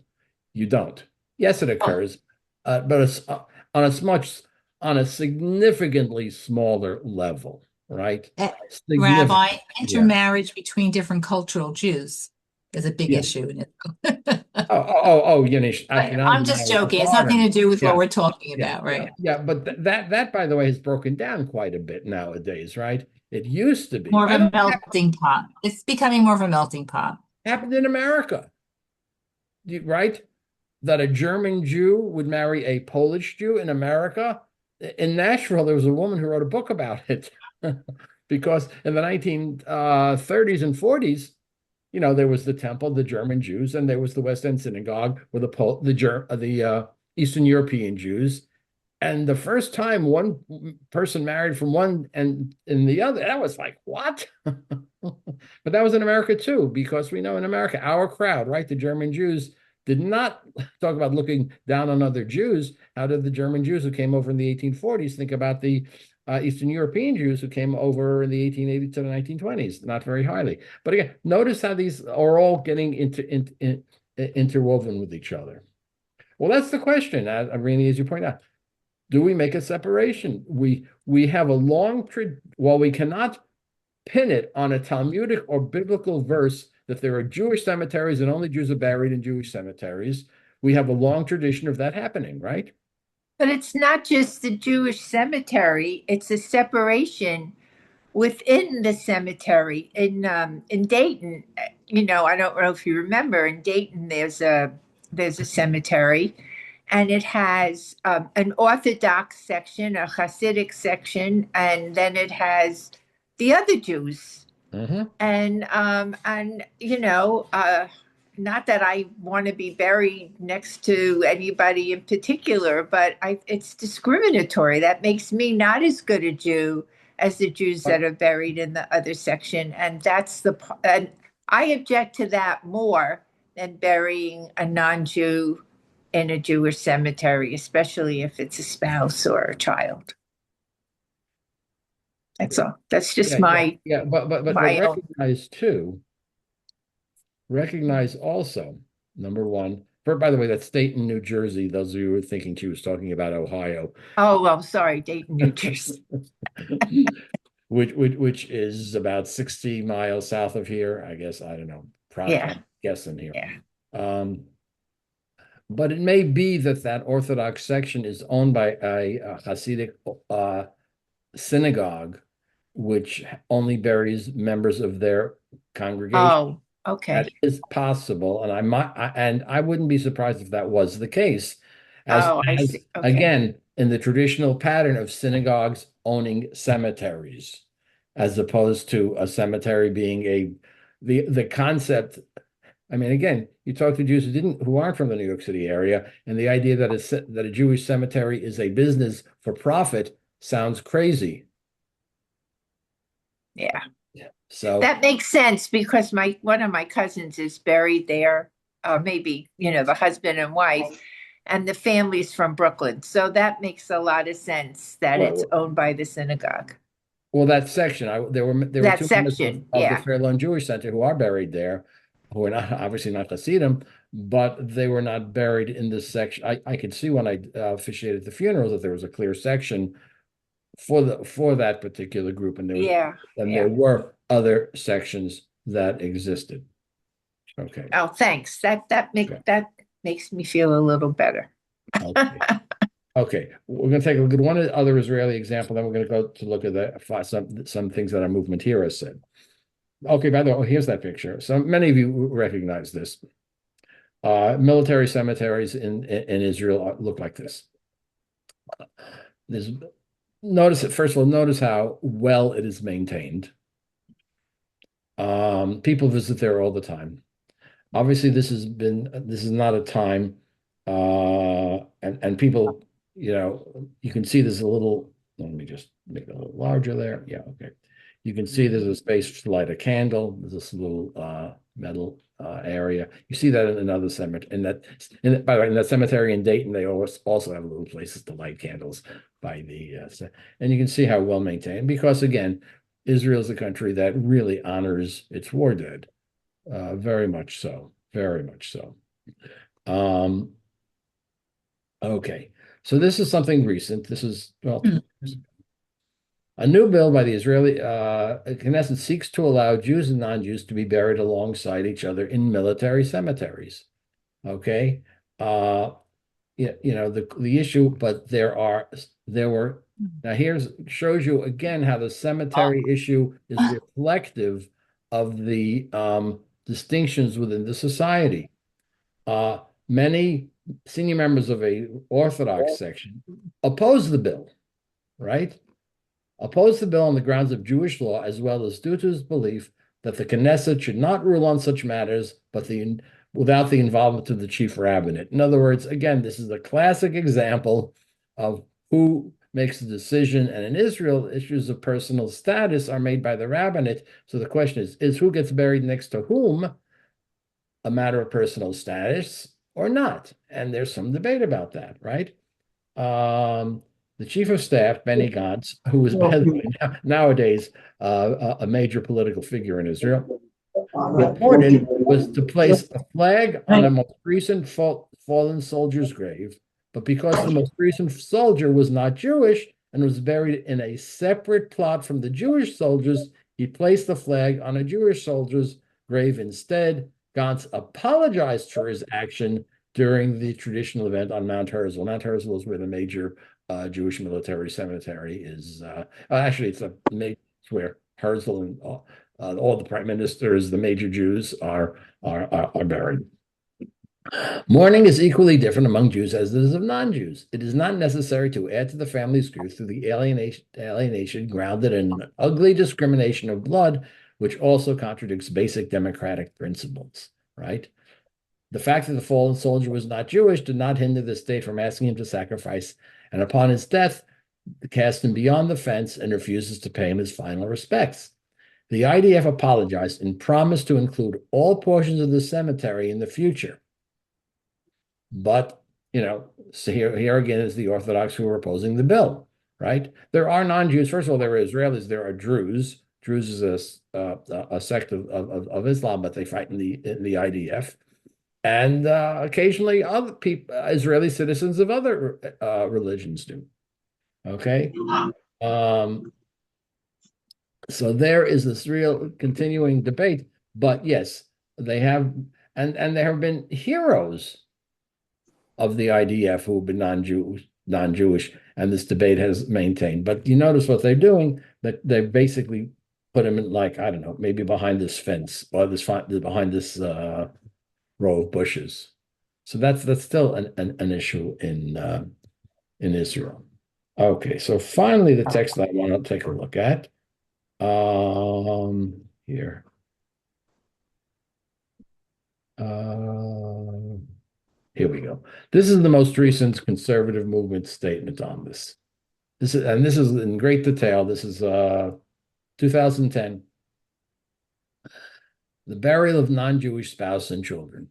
You don't. Yes, it occurs, but it's on a significantly smaller level, right? Significant. Rabbi, Yeah. intermarriage between different cultural Jews is a big Yeah. issue in it. I'm just Ashkenazi joking. It's nothing modern. to do with what Yeah. we're talking Yeah, about, yeah, right? yeah. But that, by the way, has broken down quite a bit nowadays, right? It used to be. More of By a the way, it melting pot. It's becoming more of a melting pot. happened in America, right? That a German Jew would marry a Polish Jew in America. In Nashville, there was a woman who wrote a book about it because in the 1930s and 40s, there was the temple, the German Jews, and there was the West End Synagogue with the Eastern European Jews. And the first time one person married from one and in the other, that was like, what? But that was in America too, because we know in America, our crowd, right? The German Jews did not talk about looking down on other Jews. How did the German Jews who came over in the 1840s think about the Eastern European Jews who came over in the 1880s to the 1920s? Not very highly. But again, notice how these are all getting interwoven with each other. Well, that's the question, Irene, as you point out. Do we make a separation? We have a while we cannot pin it on a Talmudic or biblical verse that there are Jewish cemeteries and only Jews are buried in Jewish cemeteries. We have a long tradition of that happening, right? But it's not just the Jewish cemetery, it's a separation within the cemetery in Dayton. I don't know if you remember, in Dayton there's a cemetery, and it has an Orthodox section, a Hasidic section, and then it has the other Jews. Mhm. And not that I want to be buried next to anybody in particular, but it's discriminatory. That makes me not as good a Jew as the Jews that are buried in the other section. And I object to that more than burying a non-Jew in a Jewish cemetery, especially if it's a spouse or a child. That's all. That's just my but my own. Recognize also, number one, by the way, that's Dayton, New Jersey. Those of you who were thinking she was talking about Ohio. Oh, well, sorry, Dayton, New Jersey. which is about 60 miles south of here, I guess. I don't know. Yeah. Guessing here. Yeah. But it may be that Orthodox section is owned by a Hasidic synagogue, which only buries members of their congregation. Oh, okay. That is possible, and I wouldn't be surprised if that was the case. I see. Okay. Again, in the traditional pattern of synagogues owning cemeteries, as opposed to a cemetery being the concept. I mean, again, you talk to Jews who aren't from the New York City area, and the idea that a Jewish cemetery is a business for profit sounds crazy. Yeah. So that makes sense because one of my cousins is buried there, maybe, the husband and wife, and the family's from Brooklyn. So that makes a lot of sense that it's owned by the synagogue. Well, that section, there were That two members section, of the yeah. Fair Lawn Jewish Center who are buried there, who are obviously not Hasidim, but they were not buried in this section. I could see when I officiated the funerals that there was a clear section for that particular group, and there were other sections that existed. Okay. Oh, thanks. That makes me feel a little better. Okay. Okay, we're going to take a look at one other Israeli example, then we're going to go to look at some things that our movement here has said. Okay, by the way, here's that picture. So many of you recognize this. Military cemeteries in Israel look like this. First of all, notice how well it is maintained. People visit there all the time. Obviously, this is not a time, and people, you can see there's a little let me just make it a little larger there. Yeah, okay. You can see there's a space to light a candle. There's this little metal area. You see that in another cemetery. By the way, in that cemetery in Dayton, they also have little places to light candles by the and you can see how well maintained, because again, Israel is a country that really honors its war dead. Very much so. Very much so. Okay. So this is something recent. This is, well, 2 years ago. A new bill by the Israeli Knesset seeks to allow Jews and non-Jews to be buried alongside each other in military cemeteries. Okay. The issue, but there were now shows you again how the cemetery issue is reflective of the distinctions within the society. Many senior members of a Orthodox section oppose the bill, right? Oppose the bill on the grounds of Jewish law, as well as due to his belief that the Knesset should not rule on such matters, but without the involvement of the chief rabbinate. In other words, again, this is a classic example of who makes the decision. And in Israel, issues of personal status are made by the rabbinate. So the question is who gets buried next to whom a matter of personal status or not? And there's some debate about that, right? The chief of staff, Benny Gantz, who is, by the way, nowadays a major political figure in Israel, reported was to place a flag on a most recent fallen soldier's grave, but because the most recent soldier was not Jewish and was buried in a separate plot from the Jewish soldiers, he placed the flag on a Jewish soldier's grave instead. Gantz apologized for his action during the traditional event on Mount Herzl. Mount Herzl is where the major Jewish military cemetery is. Actually, it's where Herzl and all the prime ministers, the major Jews, are buried. Mourning is equally different among Jews as it is of non-Jews. It is not necessary to add to the family's grief through the alienation grounded in an ugly discrimination of blood, which also contradicts basic democratic principles, right? The fact that the fallen soldier was not Jewish did not hinder the state from asking him to sacrifice, and upon his death, cast him beyond the fence and refuses to pay him his final respects. The IDF apologized and promised to include all portions of the cemetery in the future. But, so here again is the Orthodox who are opposing the bill, right? There are non-Jews. First of all, there are Israelis, there are Druze. Druze is a sect of Islam, but they fight in the IDF. And occasionally other people, Israeli citizens of other religions do. Okay. So there is this real continuing debate, but yes, they have, and there have been heroes of the IDF who have been non-Jewish, and this debate has maintained. But you notice what they're doing, that they basically put them in, like, I don't know, maybe behind this fence or behind this row of bushes. So that's still an issue in Israel. Okay, so finally the text that I want to take a look at. Here. Here we go. This is the most recent conservative movement statement on this. This is in great detail. This is 2010. The burial of non-Jewish spouse and children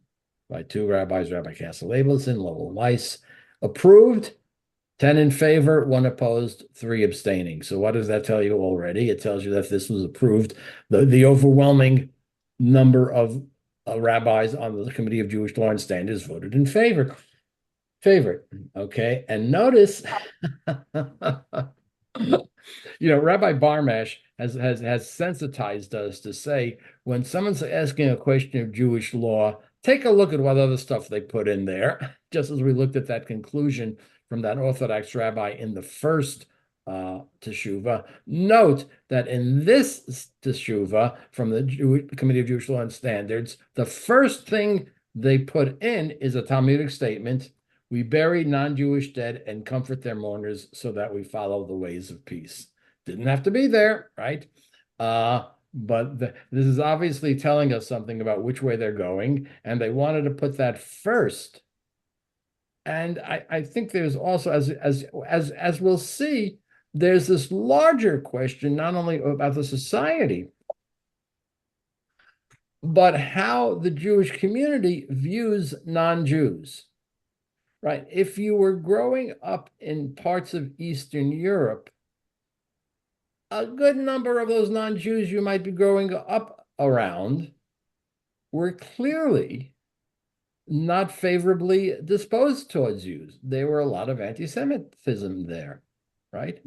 by 2 rabbis, Rabbi Castle Abelson, Lowell Weiss. Approved, 10 in favor, 1 opposed, 3 abstaining. So what does that tell you already? It tells you that this was approved. The overwhelming number of rabbis on the Committee of Jewish Law and Standards voted in favor. Okay, and notice, Rabbi Barmash has sensitized us to say, when someone's asking a question of Jewish law, take a look at what other stuff they put in there, just as we looked at that conclusion from that Orthodox rabbi in the first teshuvah. Note that in this teshuvah from the Committee of Jewish Law and Standards, the first thing they put in is a Talmudic statement: we bury non-Jewish dead and comfort their mourners so that we follow the ways of peace. Didn't have to be there, right? But this is obviously telling us something about which way they're going, and they wanted to put that first. And I think there's also, as we'll see, there's this larger question, not only about the society, but how the Jewish community views non-Jews, right? If you were growing up in parts of Eastern Europe, a good number of those non-Jews you might be growing up around were clearly not favorably disposed towards Jews. There were a lot of anti-Semitism there, right?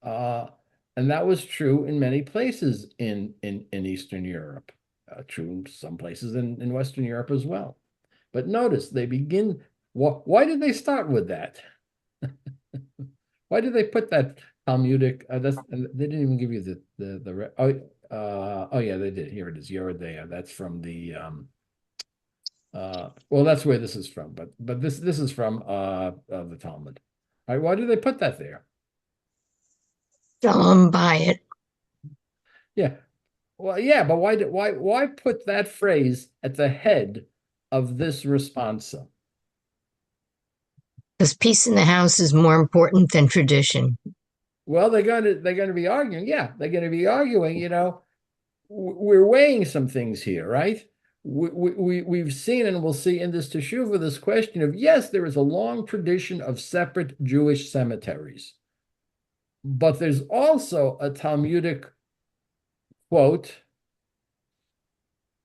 And that was true in many places in Eastern Europe, true in some places in Western Europe as well. But notice they begin, why did they start with that? Why did they put that Talmudic, they didn't even give you oh yeah, they did. Here it is, Yeridea. That's from the, well, that's where this is from, but this is from the Talmud. All right, why did they put that there? Buy it. Yeah. Well, yeah, but why put that phrase at the head of this responsa? Because peace in the house is more important than tradition. Well, they're going to be arguing. Yeah, they're going to be arguing, we're weighing some things here, right? We've seen and we'll see in this teshuvah this question of, yes, there is a long tradition of separate Jewish cemeteries, but there's also a Talmudic quote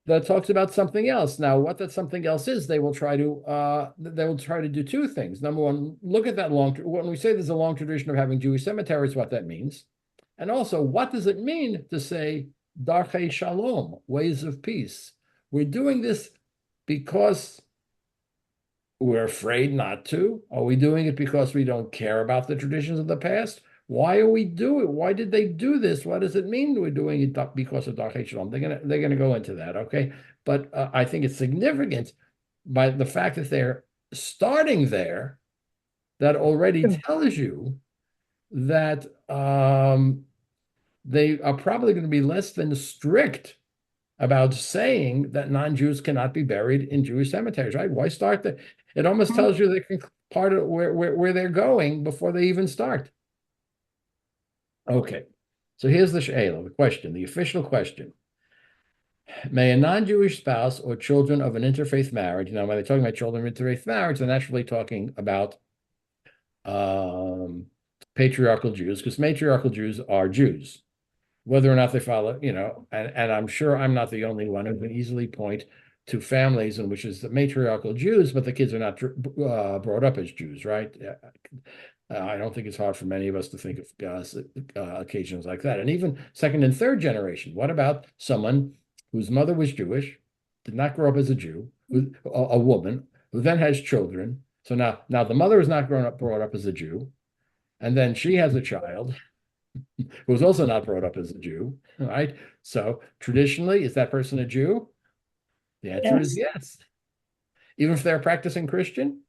that talks about something else. Now, what that something else is, they will try to do two things. Number one, look at that when we say there's a long tradition of having Jewish cemeteries, what that means. And also, what does it mean to say darchei shalom, ways of peace? We're doing this because we're afraid not to? Are we doing it because we don't care about the traditions of the past? Why are we doing it? Why did they do this? What does it mean we're doing it because of darchei shalom? They're gonna go into that, okay? But I think it's significant by the fact that they're starting there. That already tells you that they are probably going to be less than strict about saying that non-Jews cannot be buried in Jewish cemeteries, right? Why start there? It almost tells you they can part of where they're going before they even start. Okay, so here's the she'ela, the question, the official question. May a non-Jewish spouse or children of an interfaith marriage, now when they're talking about children of interfaith marriage, they're naturally talking about patriarchal Jews, because matriarchal Jews are Jews, whether or not they follow, and I'm sure I'm not the only one who can easily point to families in which is the matriarchal Jews, but the kids are not brought up as Jews, right? I don't think it's hard for many of us to think of occasions like that. And even second and third generation. What about someone whose mother was Jewish, did not grow up as a Jew, a woman, who then has children? So now the mother is not brought up as a Jew, and then she has a child who was also not brought up as a Jew, right? So traditionally, is that person a Jew? The answer is yes. Even if they're a practicing Christian?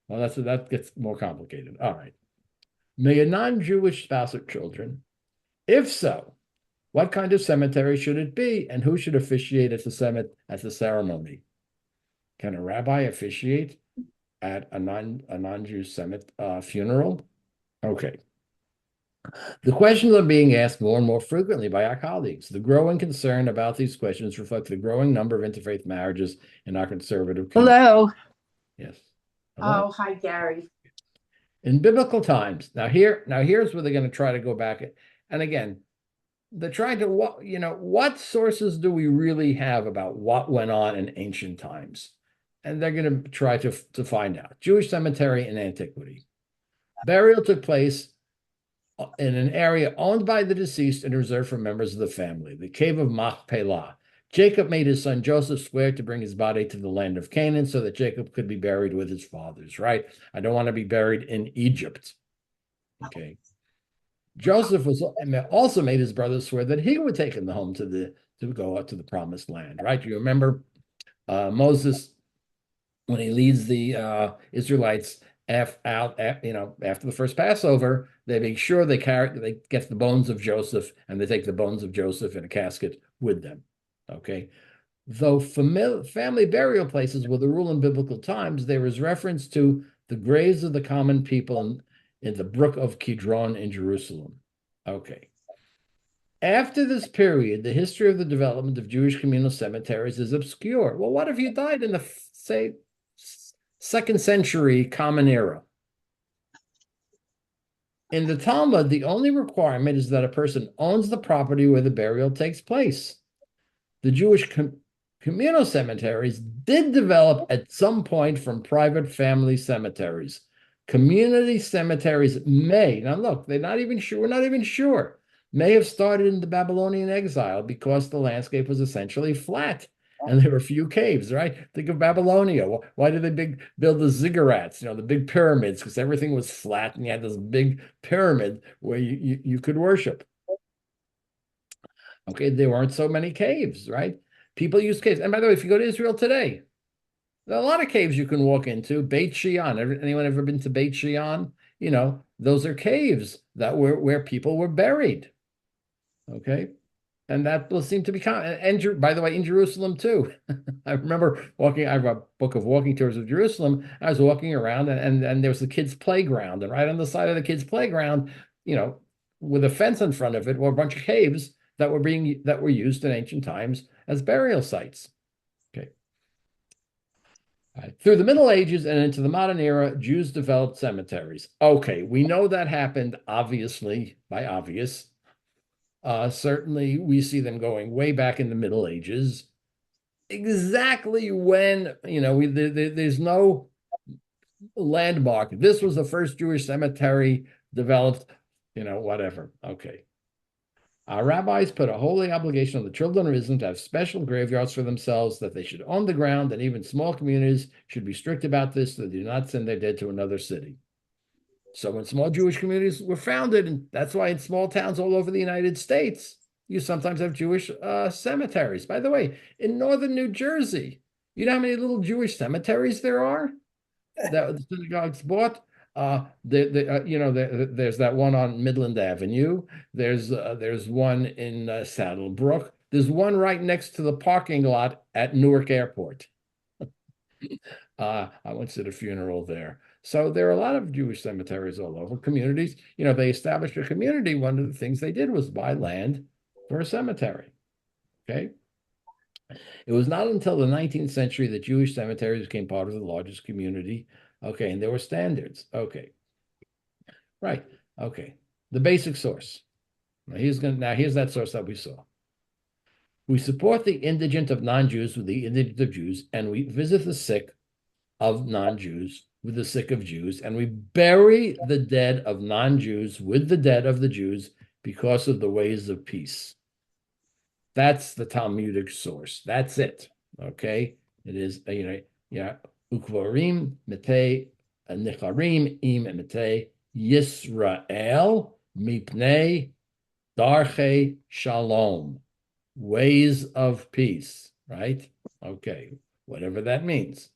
Well, that gets more complicated. All right. May a non-Jewish spouse or children? If so, what kind of cemetery should it be, and who should officiate at the ceremony? Can a rabbi officiate at a non-Jew funeral? Okay. The questions are being asked more and more frequently by our colleagues. The growing concern about these questions reflects the growing number of interfaith marriages in our conservative community. Hello. Yes. Hello? Oh, hi, Gary. In biblical times, here's where they're going to try to go back. And again, they're trying to, what sources do we really have about what went on in ancient times? And they're going to try to find out. Jewish cemetery in antiquity. Burial took place in an area owned by the deceased and reserved for members of the family, the cave of Machpelah. Jacob made his son Joseph swear to bring his body to the land of Canaan so that Jacob could be buried with his fathers, right? I don't want to be buried in Egypt. Okay. Joseph also made his brothers swear that he would take him home to go out to the promised land, right? You remember Moses, when he leads the Israelites after the first Passover, they make sure they get the bones of Joseph, and they take the bones of Joseph in a casket with them. Okay, though family burial places were the rule in biblical times, there is reference to the graves of the common people in the brook of Kidron in Jerusalem. Okay. After this period, the history of the development of Jewish communal cemeteries is obscure. Well, what if you died in the, say, 2nd century Common Era? In the Talmud, the only requirement is that a person owns the property where the burial takes place. The Jewish communal cemeteries did develop at some point from private family cemeteries. Community cemeteries may, now look, they're not even sure, we're not even sure, may have started in the Babylonian exile because the landscape was essentially flat and there were few caves, right? Think of Babylonia. Why did they build the ziggurats, the big pyramids? Because everything was flat and you had this big pyramid where you could worship. Okay, there weren't so many caves, right? People used caves. And by the way, if you go to Israel today, there are a lot of caves you can walk into. Beit Shean. Anyone ever been to Beit Shean? Those are caves that were where people were buried. Okay. And that will seem to be common. And by the way, in Jerusalem too. I remember I have a book of walking tours of Jerusalem. I was walking around and there was the kids' playground. And right on the side of the kids' playground, with a fence in front of it were a bunch of caves that were used in ancient times as burial sites. Okay. Through the Middle Ages and into the modern era, Jews developed cemeteries. Okay, we know that happened, obviously, by obvious. Certainly, we see them going way back in the Middle Ages. Exactly when, there's no landmark. This was the first Jewish cemetery developed, whatever. Okay. Our rabbis put a holy obligation on the children of Israel to have special graveyards for themselves, that they should own the ground, and even small communities should be strict about this, so they do not send their dead to another city. So when small Jewish communities were founded, and that's why in small towns all over the United States, you sometimes have Jewish cemeteries. By the way, in northern New Jersey, you know how many little Jewish cemeteries there are that the synagogues bought? There's that one on Midland Avenue. There's one in Saddlebrook. There's one right next to the parking lot at Newark Airport. I went to the funeral there. So there are a lot of Jewish cemeteries all over. Communities, they established a community. One of the things they did was buy land for a cemetery. Okay. It was not until the 19th century that Jewish cemeteries became part of the largest community. Okay, and there were standards. Okay. Right. Okay. The basic source. Here's that source that we saw. We support the indigent of non-Jews with the indigent of Jews, and we visit the sick of non-Jews with the sick of Jews, and we bury the dead of non-Jews with the dead of the Jews because of the ways of peace. That's the Talmudic source. That's it. Okay. It is, Ukvarim mete nicharim im mete Yisrael mipnei darche shalom, ways of peace, right? Okay, whatever that means.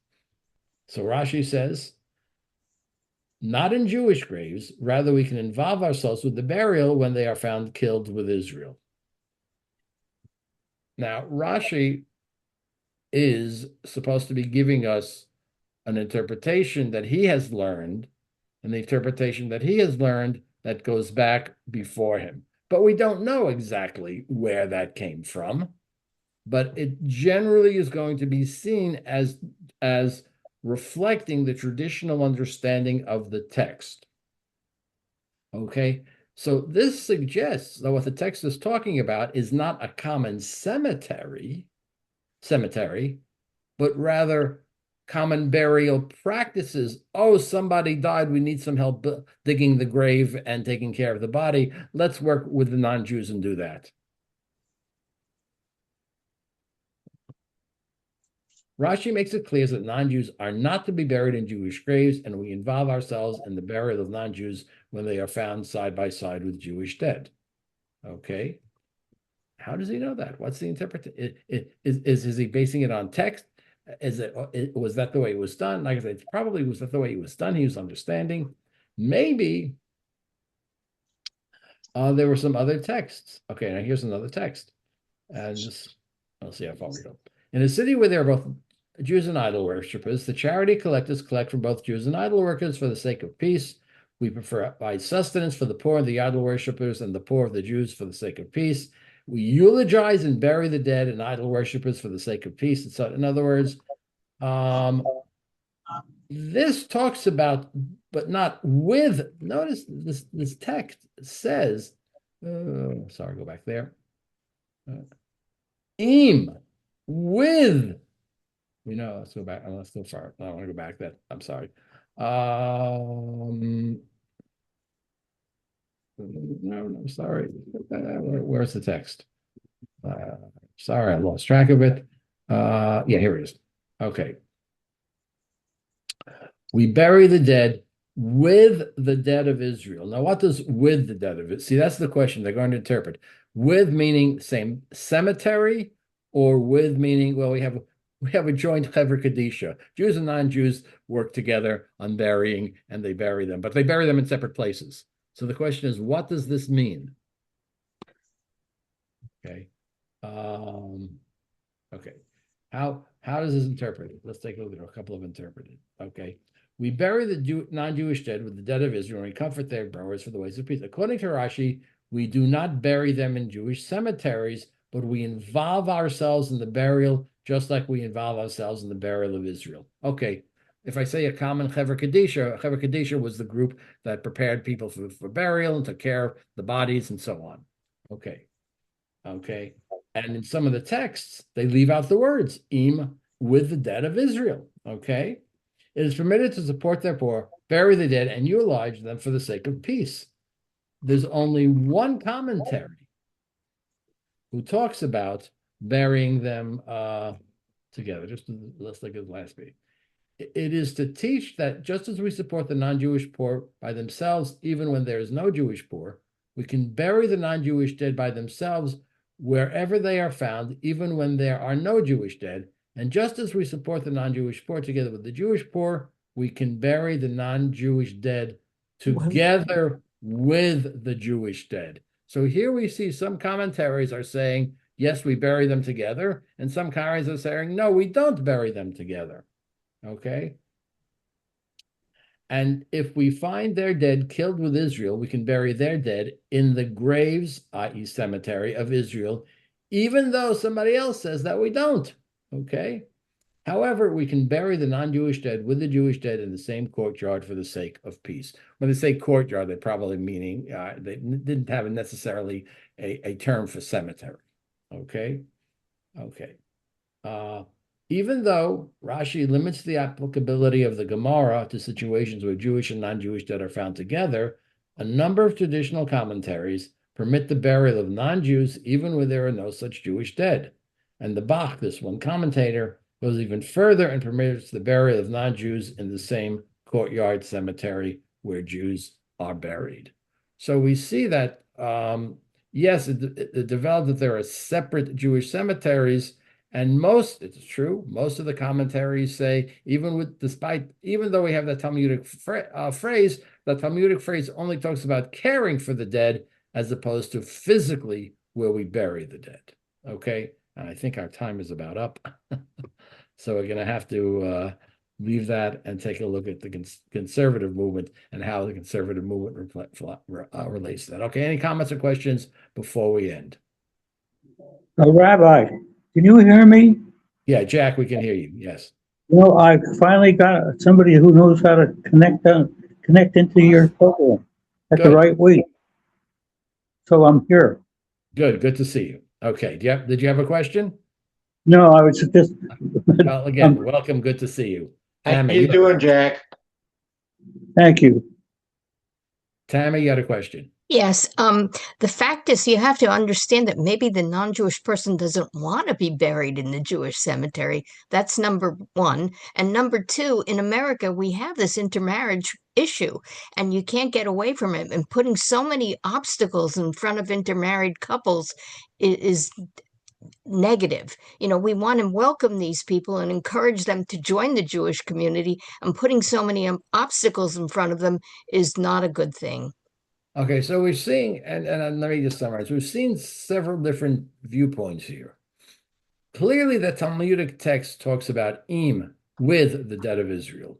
So Rashi says, not in Jewish graves, rather we can involve ourselves with the burial when they are found killed with Israel. Now, Rashi is supposed to be giving us an interpretation that he has learned, and the interpretation that he has learned that goes back before him. But we don't know exactly where that came from, but it generally is going to be seen as reflecting the traditional understanding of the text. Okay, so this suggests that what the text is talking about is not a common cemetery, but rather common burial practices. Oh, somebody died. We need some help digging the grave and taking care of the body. Let's work with the non-Jews and do that. Rashi makes it clear that non-Jews are not to be buried in Jewish graves, and we involve ourselves in the burial of non-Jews when they are found side by side with Jewish dead. Okay. How does he know that? What's the interpretation? Is he basing it on text? Was that the way it was done? Like I said, probably was that the way it was done. He was understanding. Maybe there were some other texts. Okay, now here's another text. And I'll see how far we go. In a city where there are both Jews and idol worshippers, the charity collectors collect from both Jews and idol workers for the sake of peace. We provide sustenance for the poor and the idol worshippers and the poor of the Jews for the sake of peace. We eulogize and bury the dead and idol worshippers for the sake of peace. And so, in other words, this talks about, but not with. Notice this text says, sorry, go back there. With. Let's go back. Let's go far. I don't want to go back. I'm sorry. No, I'm sorry. Where's the text? Sorry, I lost track of it. Yeah, here it is. Okay. We bury the dead with the dead of Israel. Now, what does with the dead of it? See, that's the question they're going to interpret. With meaning same cemetery, or with meaning, well, we have a joint Chevra Kadisha. Jews and non-Jews work together on burying, and they bury them, but they bury them in separate places. So the question is, what does this mean? Okay. Okay. How does this interpret it? Let's take a look at a couple of interpreted. Okay. We bury the non-Jewish dead with the dead of Israel, and we comfort their burials for the ways of peace. According to Rashi, we do not bury them in Jewish cemeteries, but we involve ourselves in the burial just like we involve ourselves in the burial of Israel. Okay. If I say a common Chevra Kadisha was the group that prepared people for burial and took care of the bodies and so on. Okay. Okay. And in some of the texts, they leave out the words with the dead of Israel. Okay. It is permitted to support their poor, bury the dead, and eulogize them for the sake of peace. There's only one commentary who talks about burying them together. Let's look at the last page. It is to teach that just as we support the non-Jewish poor by themselves, even when there is no Jewish poor, we can bury the non-Jewish dead by themselves wherever they are found, even when there are no Jewish dead. And just as we support the non-Jewish poor together with the Jewish poor, we can bury the non-Jewish dead together with the Jewish dead. So here we see some commentaries are saying, yes, we bury them together. And some commentaries are saying, no, we don't bury them together. Okay. And if we find their dead killed with Israel, we can bury their dead in the graves, i.e. cemetery of Israel, even though somebody else says that we don't. Okay. However, we can bury the non-Jewish dead with the Jewish dead in the same courtyard for the sake of peace. When they say courtyard, they're probably meaning they didn't have necessarily a term for cemetery. Okay. Okay. Even though Rashi limits the applicability of the Gemara to situations where Jewish and non-Jewish dead are found together, a number of traditional commentaries permit the burial of non-Jews even where there are no such Jewish dead. And the Bach, this one commentator, goes even further and permits the burial of non-Jews in the same courtyard cemetery where Jews are buried. So we see that, yes, it developed that there are separate Jewish cemeteries. And it's true, most of the commentaries say, even though we have that Talmudic phrase, the Talmudic phrase only talks about caring for the dead as opposed to physically where we bury the dead. Okay, and I think our time is about up. So we're going to have to leave that and take a look at the conservative movement and how the conservative movement relates to that. Okay, any comments or questions before we end? Rabbi, can you hear me? Yeah, Jack, we can hear you. Yes. I finally got somebody who knows how to connect into your program at the right way. So I'm here. Good to see you. Okay. Did you have a question? No, I was just. Well, again, welcome. Good to see you. Tammy, how you doing, Jack? Thank you. Tammy, you had a question. Yes. The fact is, you have to understand that maybe the non-Jewish person doesn't want to be buried in the Jewish cemetery. That's number one. And number two, in America, we have this intermarriage issue, and you can't get away from it. And putting so many obstacles in front of intermarried couples is negative. We want to welcome these people and encourage them to join the Jewish community, and putting so many obstacles in front of them is not a good thing. Okay, so we're seeing, and let me just summarize, we've seen several different viewpoints here. Clearly, the Talmudic text talks about with the dead of Israel.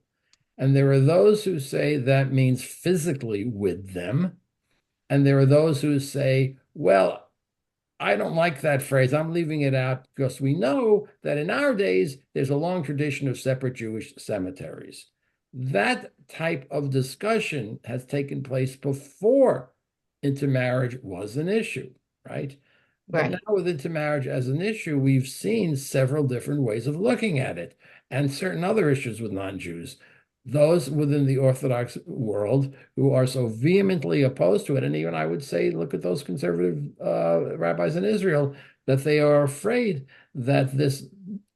And there are those who say that means physically with them. And there are those who say, well, I don't like that phrase. I'm leaving it out because we know that in our days, there's a long tradition of separate Jewish cemeteries. That type of discussion has taken place before intermarriage was an issue, right? But Right. now with intermarriage as an issue, we've seen several different ways of looking at it and certain other issues with non-Jews. Those within the Orthodox world who are so vehemently opposed to it, and even I would say, look at those conservative rabbis in Israel, that they are afraid that this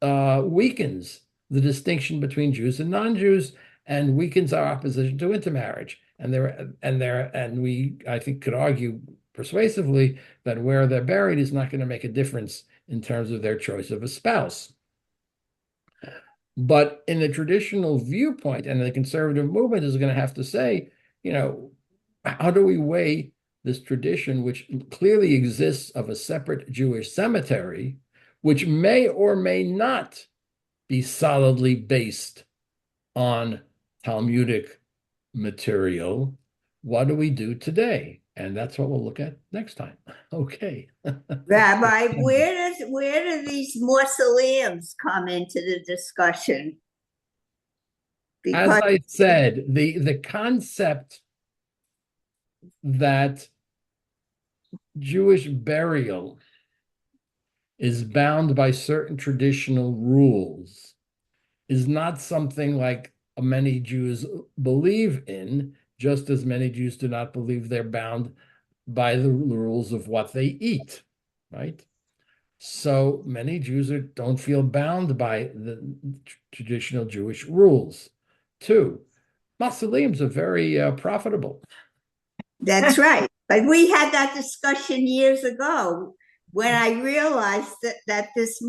weakens the distinction between Jews and non-Jews and weakens our opposition to intermarriage. And we, I think, could argue persuasively that where they're buried is not going to make a difference in terms of their choice of a spouse. But in the traditional viewpoint, and the conservative movement is going to have to say, how do we weigh this tradition, which clearly exists of a separate Jewish cemetery, which may or may not be solidly based on Talmudic material? What do we do today? And that's what we'll look at next time. Okay. Rabbi, where do these mausoleums come into the discussion? As Because I said, the concept that Jewish burial is bound by certain traditional rules is not something like many Jews believe in, just as many Jews do not believe they're bound by the rules of what they eat, right? So many Jews don't feel bound by the traditional Jewish rules. Two, mausoleums are very profitable. that's right. But we had that discussion years ago when I realized that this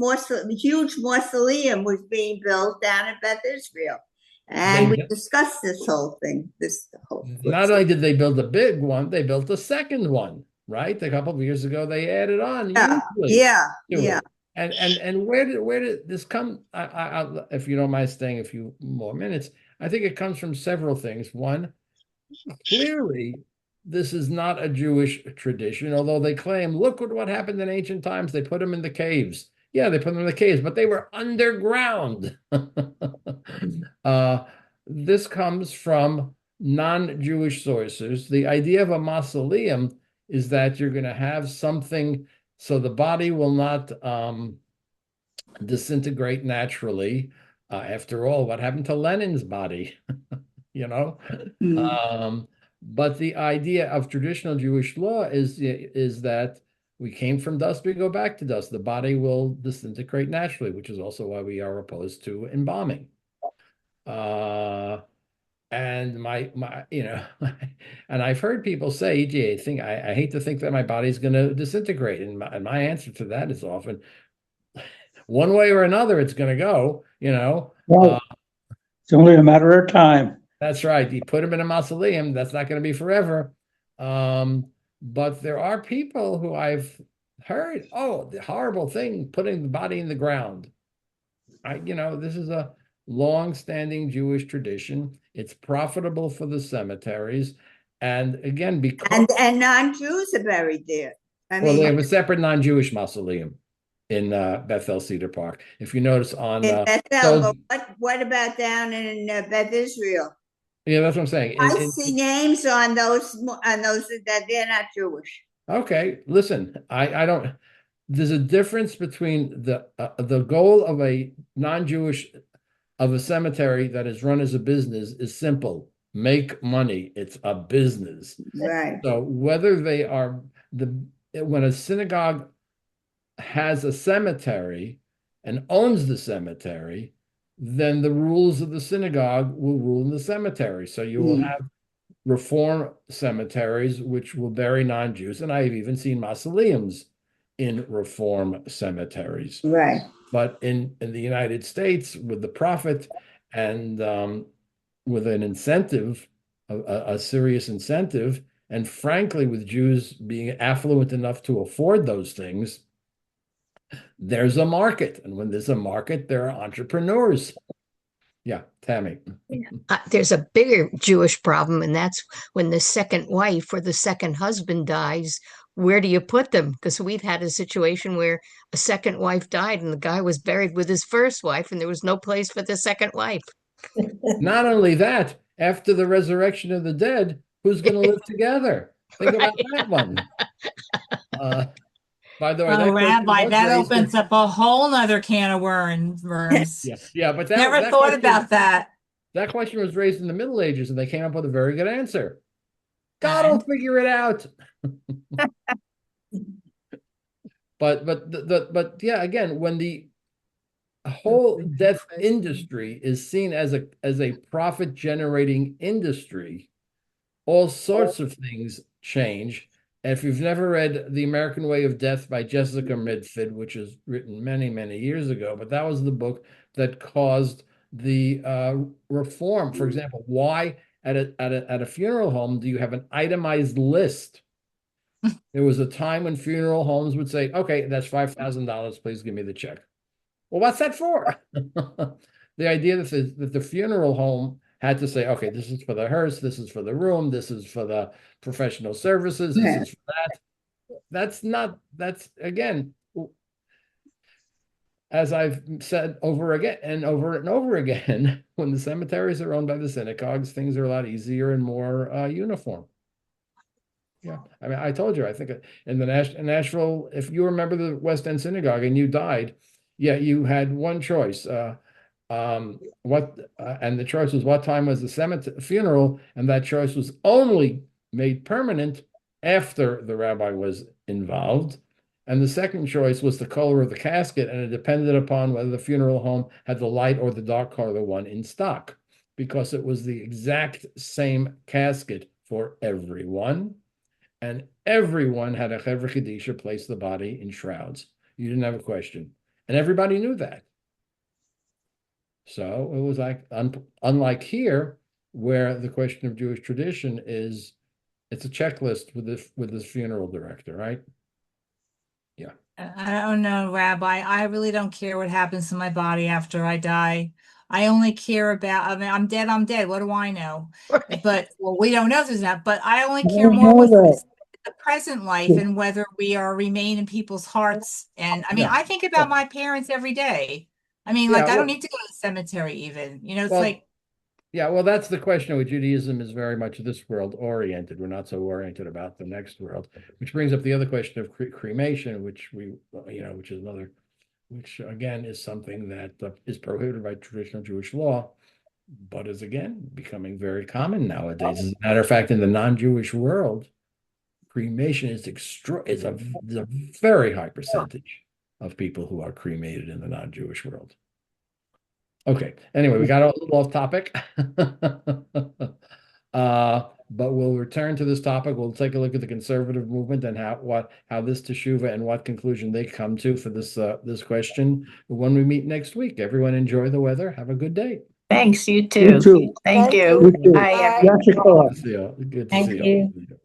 huge mausoleum was being built down in Beth Israel. And we discussed this whole thing. Not only did they build a big one, they built a second one, right? A couple of years ago, they added on Yeah. And where did this come? If you don't mind staying a few more minutes, I think it comes from several things. One, clearly, this is not a Jewish tradition, although they claim, look at what happened in ancient times. They put them in the caves. Yeah, they put them in the caves, but they were underground. This comes from non-Jewish sources. The idea of a mausoleum is that you're going to have something so the body will not disintegrate naturally. After all, what happened to Lenin's body? But the idea of traditional Jewish law is that we came from dust, we go back to dust. The body will disintegrate naturally, which is also why we are opposed to embalming. And and I've heard people say, gee, I hate to think that my body's going to disintegrate. And my answer to that is often, one way or another, it's going to go, Well, it's only a matter of time. That's right. You put them in a mausoleum, that's not going to be forever. But there are people who I've heard, oh, the horrible thing, putting the body in the ground. This is a long-standing Jewish tradition. It's profitable for the cemeteries. And again, because and non-Jews are buried there. They have a separate non-Jewish mausoleum in Bethel Cedar Park. If you notice on Bethel, but what about down in Beth Israel? Yeah, that's what I'm saying. I see names on those that they're not Jewish. Okay, listen, I don't. There's a difference between the goal of a non-Jewish of a cemetery that is run as a business is simple: make money. It's a business, right? So whether they are when a synagogue has a cemetery and owns the cemetery, then the rules of the synagogue will rule in the cemetery. So you will have Reform cemeteries, which will bury non-Jews. And I've even seen mausoleums in Reform cemeteries. Right. But in the United States, with the profit and with an incentive, a serious incentive, and frankly, with Jews being affluent enough to afford those things, there's a market. And when there's a market, there are entrepreneurs. Yeah, Tammy. There's a bigger Jewish problem, and that's when the second wife or the second husband dies. Where do you put them? Because we've had a situation where a second wife died and the guy was buried with his first wife, and there was no place for the second wife. Not only that, after the resurrection of the dead, who's going to live together? Think about that one. By the way, Oh, that question Rabbi, was that raised. opens up a whole nother can of worms. Yeah, but Never that thought question, about that. that question was raised in the Middle Ages, and they came up with a very good answer. God will And figure it out. But yeah, again, when the whole death industry is seen as a profit generating industry, all sorts of things change. And if you've never read The American Way of Death by Jessica Midfid, which was written many, many years ago, but that was the book that caused the reform. For example, why at a funeral home do you have an itemized list? There was a time when funeral homes would say, okay, that's $5,000. Please give me the check. Well, what's that for? The idea that the funeral home had to say, okay, this is for the hearse, this is for the room, this is for the professional services, this is for that. That's again, as I've said over again and over again, when the cemeteries are owned by the synagogues, things are a lot easier and more uniform. Yeah, I mean, I told you, I think in the Nashville, if you remember the West End Synagogue and you died, yeah, you had one choice. And the choice was what time was the funeral, and that choice was only made permanent after the rabbi was involved. And the second choice was the color of the casket, and it depended upon whether the funeral home had the light or the dark color one in stock, because it was the exact same casket for everyone. And everyone had a Chevra Kadisha place the body in shrouds. You didn't have a question. And everybody knew that. So it was like, unlike here, where the question of Jewish tradition is, it's a checklist with this funeral director, right? Yeah. I don't know, Rabbi. I really don't care what happens to my body after I die. I only care about, I mean, I'm dead, I'm dead. What do I know? But, well, we don't know there's that, but I only care more with the present life and whether we are remain in people's hearts. And I mean, Yeah. I think about my parents every day. I mean, Yeah, like, I well- don't need to go to the cemetery even, you know, it's Well, like, yeah, well, that's the question with Judaism is very much this world oriented. We're not so oriented about the next world, which brings up the other question of cremation, which which is another, which again is something that is prohibited by traditional Jewish law, but is again becoming very common nowadays. As a matter of fact, in the non-Jewish world, cremation is a very high percentage of people who are cremated in the non-Jewish world. Okay. Anyway, we got a little off topic. But we'll return to this topic. We'll take a look at the conservative movement and how this teshuva and what conclusion they come to for this question when we meet next week. Everyone enjoy the weather. Have a good day. Thanks, you You too. too. Thank Thank you. you. You too. Bye, Bye. everyone. Yasher Koach. Good to see you. Good to Thank see you. you.